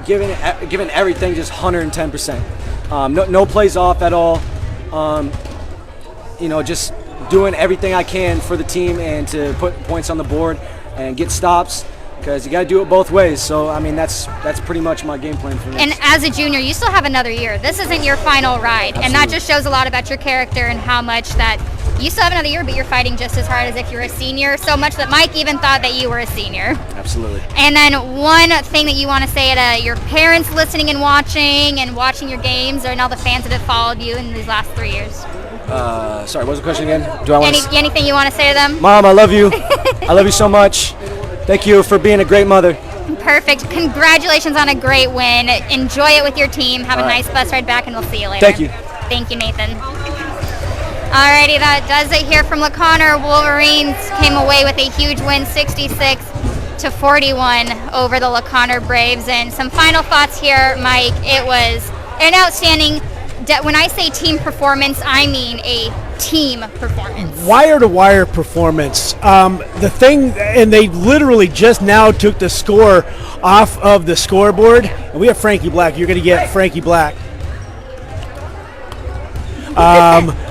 giving everything just 110%. No plays off at all. Just doing everything I can for the team and to put points on the board and get stops, because you got to do it both ways. So, I mean, that's pretty much my game plan for this. And as a junior, you still have another year. This isn't your final ride. Absolutely. And that just shows a lot about your character and how much that you still have another year, but you're fighting just as hard as if you're a senior, so much that Mike even thought that you were a senior. Absolutely. And then one thing that you want to say to your parents listening and watching your games, and all the fans that have followed you in these last 3 years. Sorry, what was the question again? Do I want Anything you want to say to them? Mom, I love you. I love you so much. Thank you for being a great mother. Perfect. Congratulations on a great win. Enjoy it with your team. Have a nice bus ride back, and we'll see you later. Thank you. Thank you, Nathan. Alrighty, that does it here from LaConner. Wolverines came away with a huge win, 66-41 over the LaConner Braves. And some final thoughts here, Mike. It was an outstanding, when I say team performance, I mean a team performance. Wire-to-wire performance. The thing, and they literally just now took the score off of the scoreboard. And we have Frankie Black. You're going to get Frankie Black.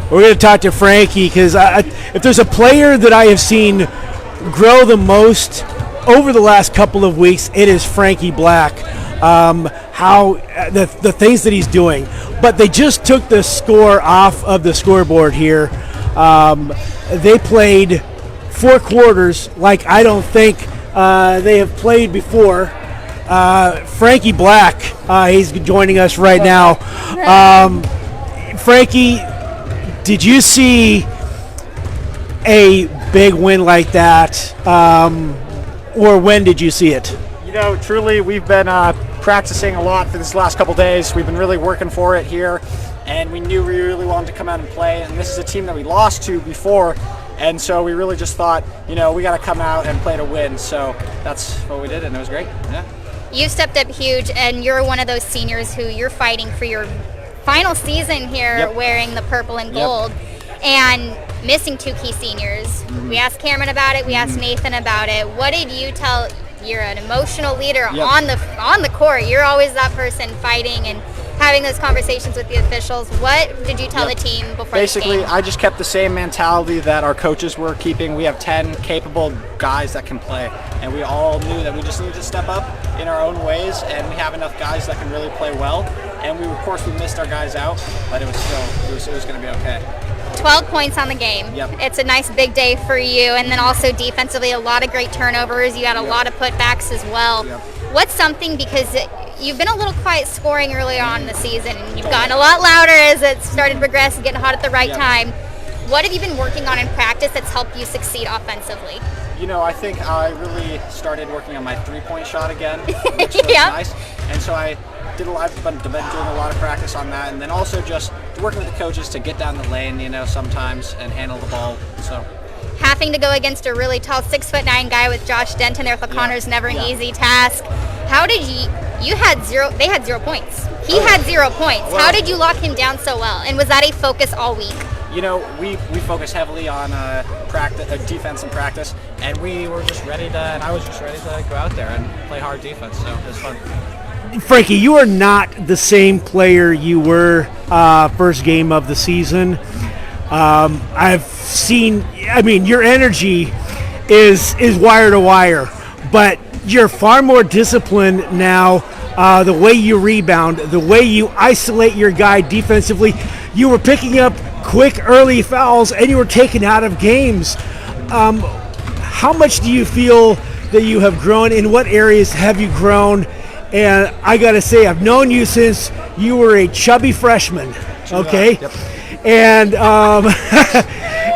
We're going to talk to Frankie, because if there's a player that I have seen grow the most over the last couple of weeks, it is Frankie Black. How the things that he's doing. But they just took the score off of the scoreboard here. They played 4 quarters like I don't think they have played before. Frankie Black, he's joining us right now. Frankie, did you see a big win like that, or when did you see it? You know, truly, we've been practicing a lot for this last couple days. We've been really working for it here, and we knew we really wanted to come out and play. And this is a team that we lost to before, and so we really just thought, you know, we got to come out and play to win. So that's what we did, and it was great. Yeah. You stepped up huge, and you're one of those seniors who you're fighting for your final season here. Yep. Wearing the purple and gold. And missing 2 key seniors. Mm-hmm. We asked Cameron about it. We asked Nathan about it. What did you tell? You're an emotional leader on the court. You're always that person fighting and having those conversations with the officials. What did you tell the team before Basically, the game? I just kept the same mentality that our coaches were keeping. We have 10 capable guys that can play, and we all knew that we just needed to step up in our own ways, and we have enough guys that can really play well. And we, of course, we missed our guys out, but it was still, it was going to be okay. 12 points on the game. Yep. It's a nice big day for you. And then also defensively, a lot of great turnovers. You had a lot of putbacks as well. Yep. What's something, because you've been a little quiet scoring early on in the season, and you've gotten a lot louder as it started to progress and getting hot at the right time. What have you been working on in practice that's helped you succeed offensively? You know, I think I really started working on my 3-point shot again, which was nice. And so I've been doing a lot of practice on that, and then also just working with the coaches to get down the lane, you know, sometimes and handle the ball. So having to go against a really tall 6'9" guy with Josh Denton there with LaConner is never an easy task. How did you had 0, they had 0 points. He had 0 points. How did you lock him down so well? And was that a focus all week? You know, we focus heavily on practice, defense and practice, and we were just ready to, and I was just ready to go out there and play hard defense, so it was fun. Frankie, you are not the same player you were first game of the season. I've seen, I mean, your energy is wire to wire, but you're far more disciplined now. The way you rebound, the way you isolate your guy defensively, you were picking up quick early fouls and you were taken out of games. How much do you feel that you have grown? In what areas have you grown? And I got to say, I've known you since you were a chubby freshman, okay? Yep. And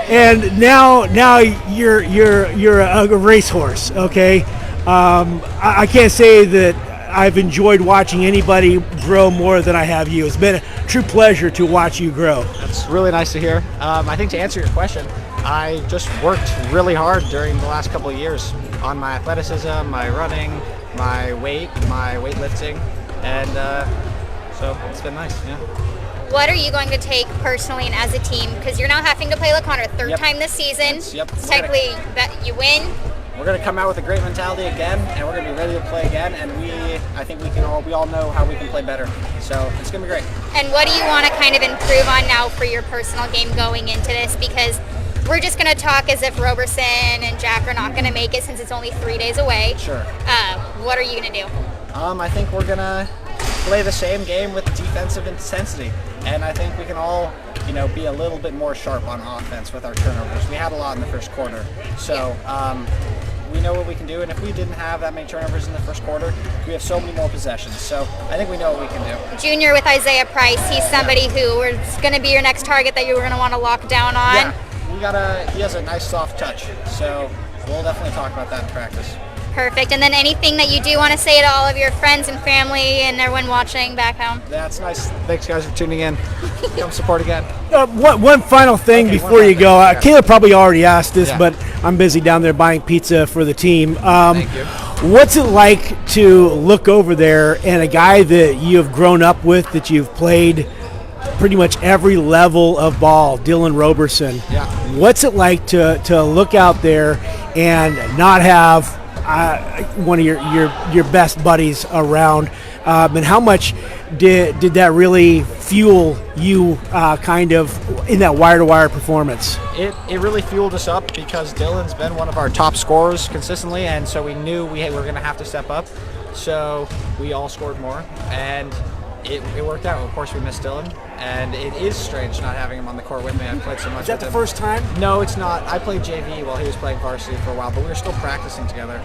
and now you're a racehorse, okay? I can't say that I've enjoyed watching anybody grow more than I have you. It's been a true pleasure to watch you grow. That's really nice to hear. I think to answer your question, I just worked really hard during the last couple of years on my athleticism, my running, my weightlifting, and so it's been nice, yeah. What are you going to take personally and as a team? Because you're now having to play LaConner third time this season. Technically, you win. We're going to come out with a great mentality again, and we're going to be ready to play again. And I think we all know how we can play better. So it's going to be great. And what do you want to kind of improve on now for your personal game going into this? Because we're just going to talk as if Roberson and Jack are not going to make it since it's only 3 days away. Sure. What are you going to do? I think we're gonna play the same game with defensive intensity, and I think we can all, be a little bit more sharp on offense with our turnovers. We had a lot in the first quarter, so we know what we can do. And if we didn't have that many turnovers in the first quarter, we have so many more possessions. So I think we know what we can do. Junior with Isaiah Price, he's somebody who is going to be your next target that you were going to want to lock down on. Yeah, he has a nice soft touch, so we'll definitely talk about that in practice. Perfect. And then anything that you do want to say to all of your friends and family and everyone watching back home? That's nice. Thanks, guys, for tuning in. Come support again. One final thing before you go. Caleb probably already asked this, Yeah. but I'm busy down there buying pizza for the team. Thank you. What's it like to look over there and a guy that you have grown up with, that you've played pretty much every level of ball, Dylan Roberson? Yeah. What's it like to look out there and not have one of your best buddies around, and how much did that really fuel you kind of in that wire-to-wire performance? It really fueled us up because Dylan's been one of our top scorers consistently, and so we knew we were going to have to step up. So we all scored more, and it worked out. Of course, we missed Dylan, and it is strange not having him on the court with me. I've played so much. Is that with the him. first time? No, it's not. I played JV while he was playing varsity for a while, but we were still practicing together.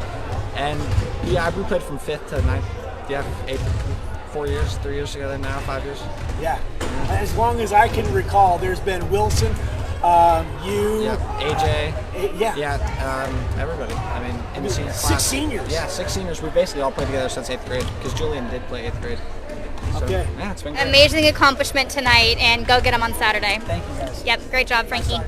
And yeah, we played from 5th to 9th. Yeah, 3 years together now, 5 years. Yeah. As long as I can recall, there's been Wilson, you, AJ. Everybody. I mean, in the senior class. 6 seniors. Yeah, 6 seniors. We basically all played together since 8th grade because Julian did play 8th grade. So, Okay. Yeah, it's been great. Amazing accomplishment tonight, and go get them on Saturday. Thank you, guys. Yep, great job, Frankie.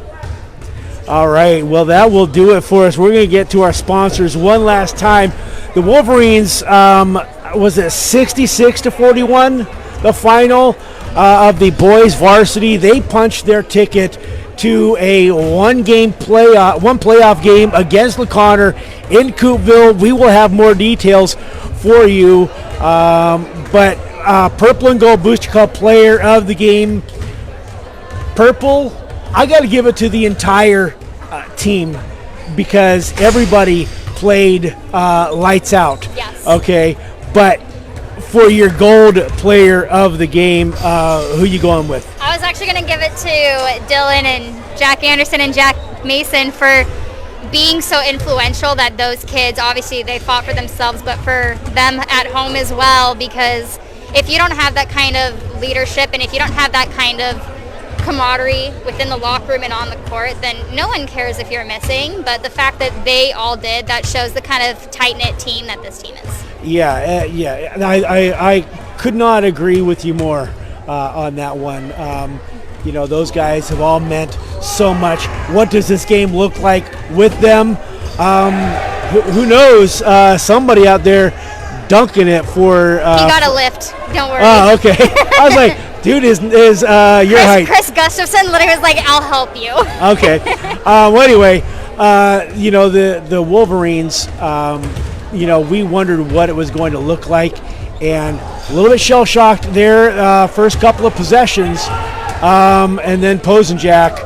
All right, well, that will do it for us. We're going to get to our sponsors one last time. The Wolverines, was it 66-41, the final of the boys varsity? They punched their ticket to a one playoff game against LeConner in Coupeville. We will have more details for you, but Purple and Gold Booster Club player of the game, Purple. I got to give it to the entire team because everybody played lights out. Yes. Okay, but for your gold player of the game, who you going with? I was actually going to give it to Dylan and Jack Anderson and Jack Mason for being so influential, that those kids, obviously they fought for themselves, but for them at home as well, because if you don't have that kind of leadership and if you don't have that kind of camaraderie within the locker room and on the court, then no one cares if you're missing. But the fact that they all did, that shows the kind of tight-knit team that this team is. Yeah. I could not agree with you more on that one. Those guys have all meant so much. What does this game look like with them? Who knows? Somebody out there dunking it for. He got a lift. Don't worry. Oh, okay. I was like, dude, is your height? Chris Gustafson literally was like, "I'll help you." Okay. Well, anyway, the Wolverines. We wondered what it was going to look like, and a little bit shell shocked their first couple of possessions, and then Posenjack.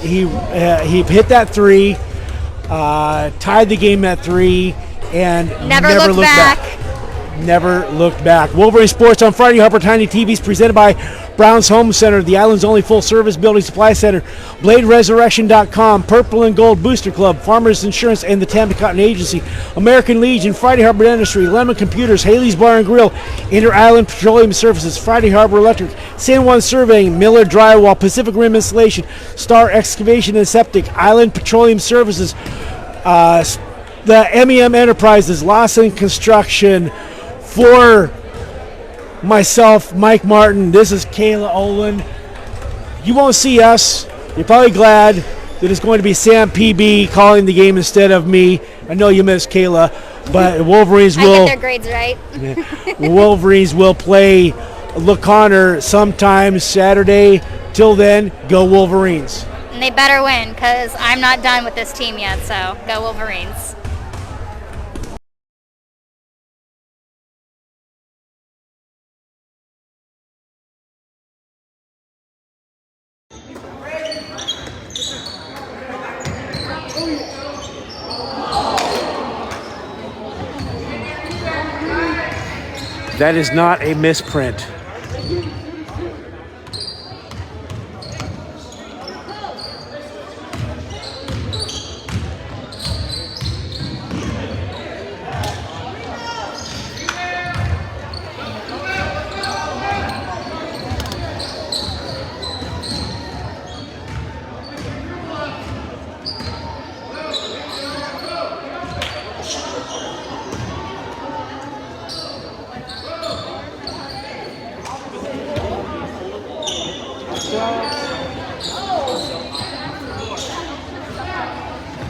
He hit that three, tied the game at 3, and Never looked back. Never looked back. Wolverine Sports on Friday. Harper Tiny TVs presented by Brown's Home Center, the island's only full-service building supply center, BladeResurrection.com, Purple and Gold Booster Club, Farmers Insurance, and the Tampa Cotton Agency, American Legion, Friday Harbor Dentistry, Lemon Computers, Haley's Bar and Grill, Inter-Island Petroleum Services, Friday Harbor Electric, San Juan Surveying, Miller Drywall, Pacific Rim Installation, Star Excavation and Septic, Island Petroleum Services, the MEM Enterprises, Lawson Construction. For myself, Mike Martin, this is Kayla Olin. You won't see us. You're probably glad that it's going to be Sam PB calling the game instead of me. I know you miss Kayla, but Wolverines I will. get their grades right. Wolverines will play LeConner sometime Saturday. Till then, go Wolverines. And they better win, because I'm not done with this team yet, so go Wolverines. That is not a misprint.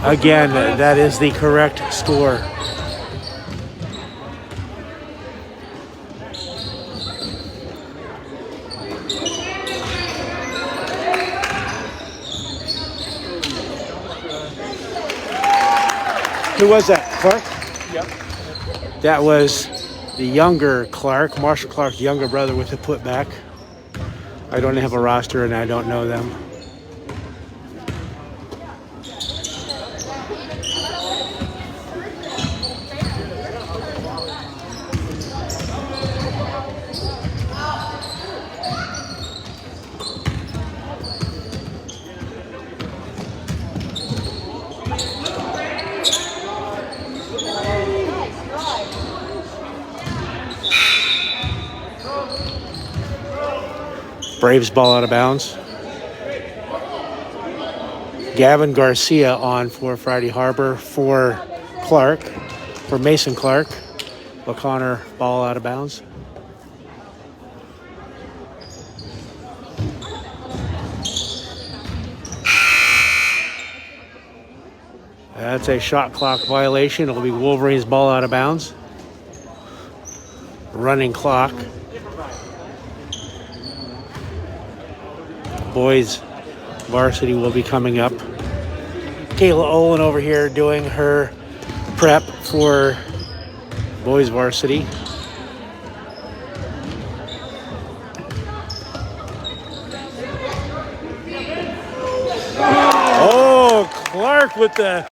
Again, that is the correct score. Who was that? Clark? Yep. That was the younger Clark, Marshall Clark's younger brother with the putback. I don't have a roster and I don't know them. Braves ball out of bounds. Gavin Garcia on for Friday Harbor for Clark, for Mason Clark. O'Connor ball out of bounds. That's a shot clock violation. It'll be Wolverines ball out of bounds. Running clock. Boys varsity will be coming up. Kayla Olin over here doing her prep for boys varsity. Oh, Clark with the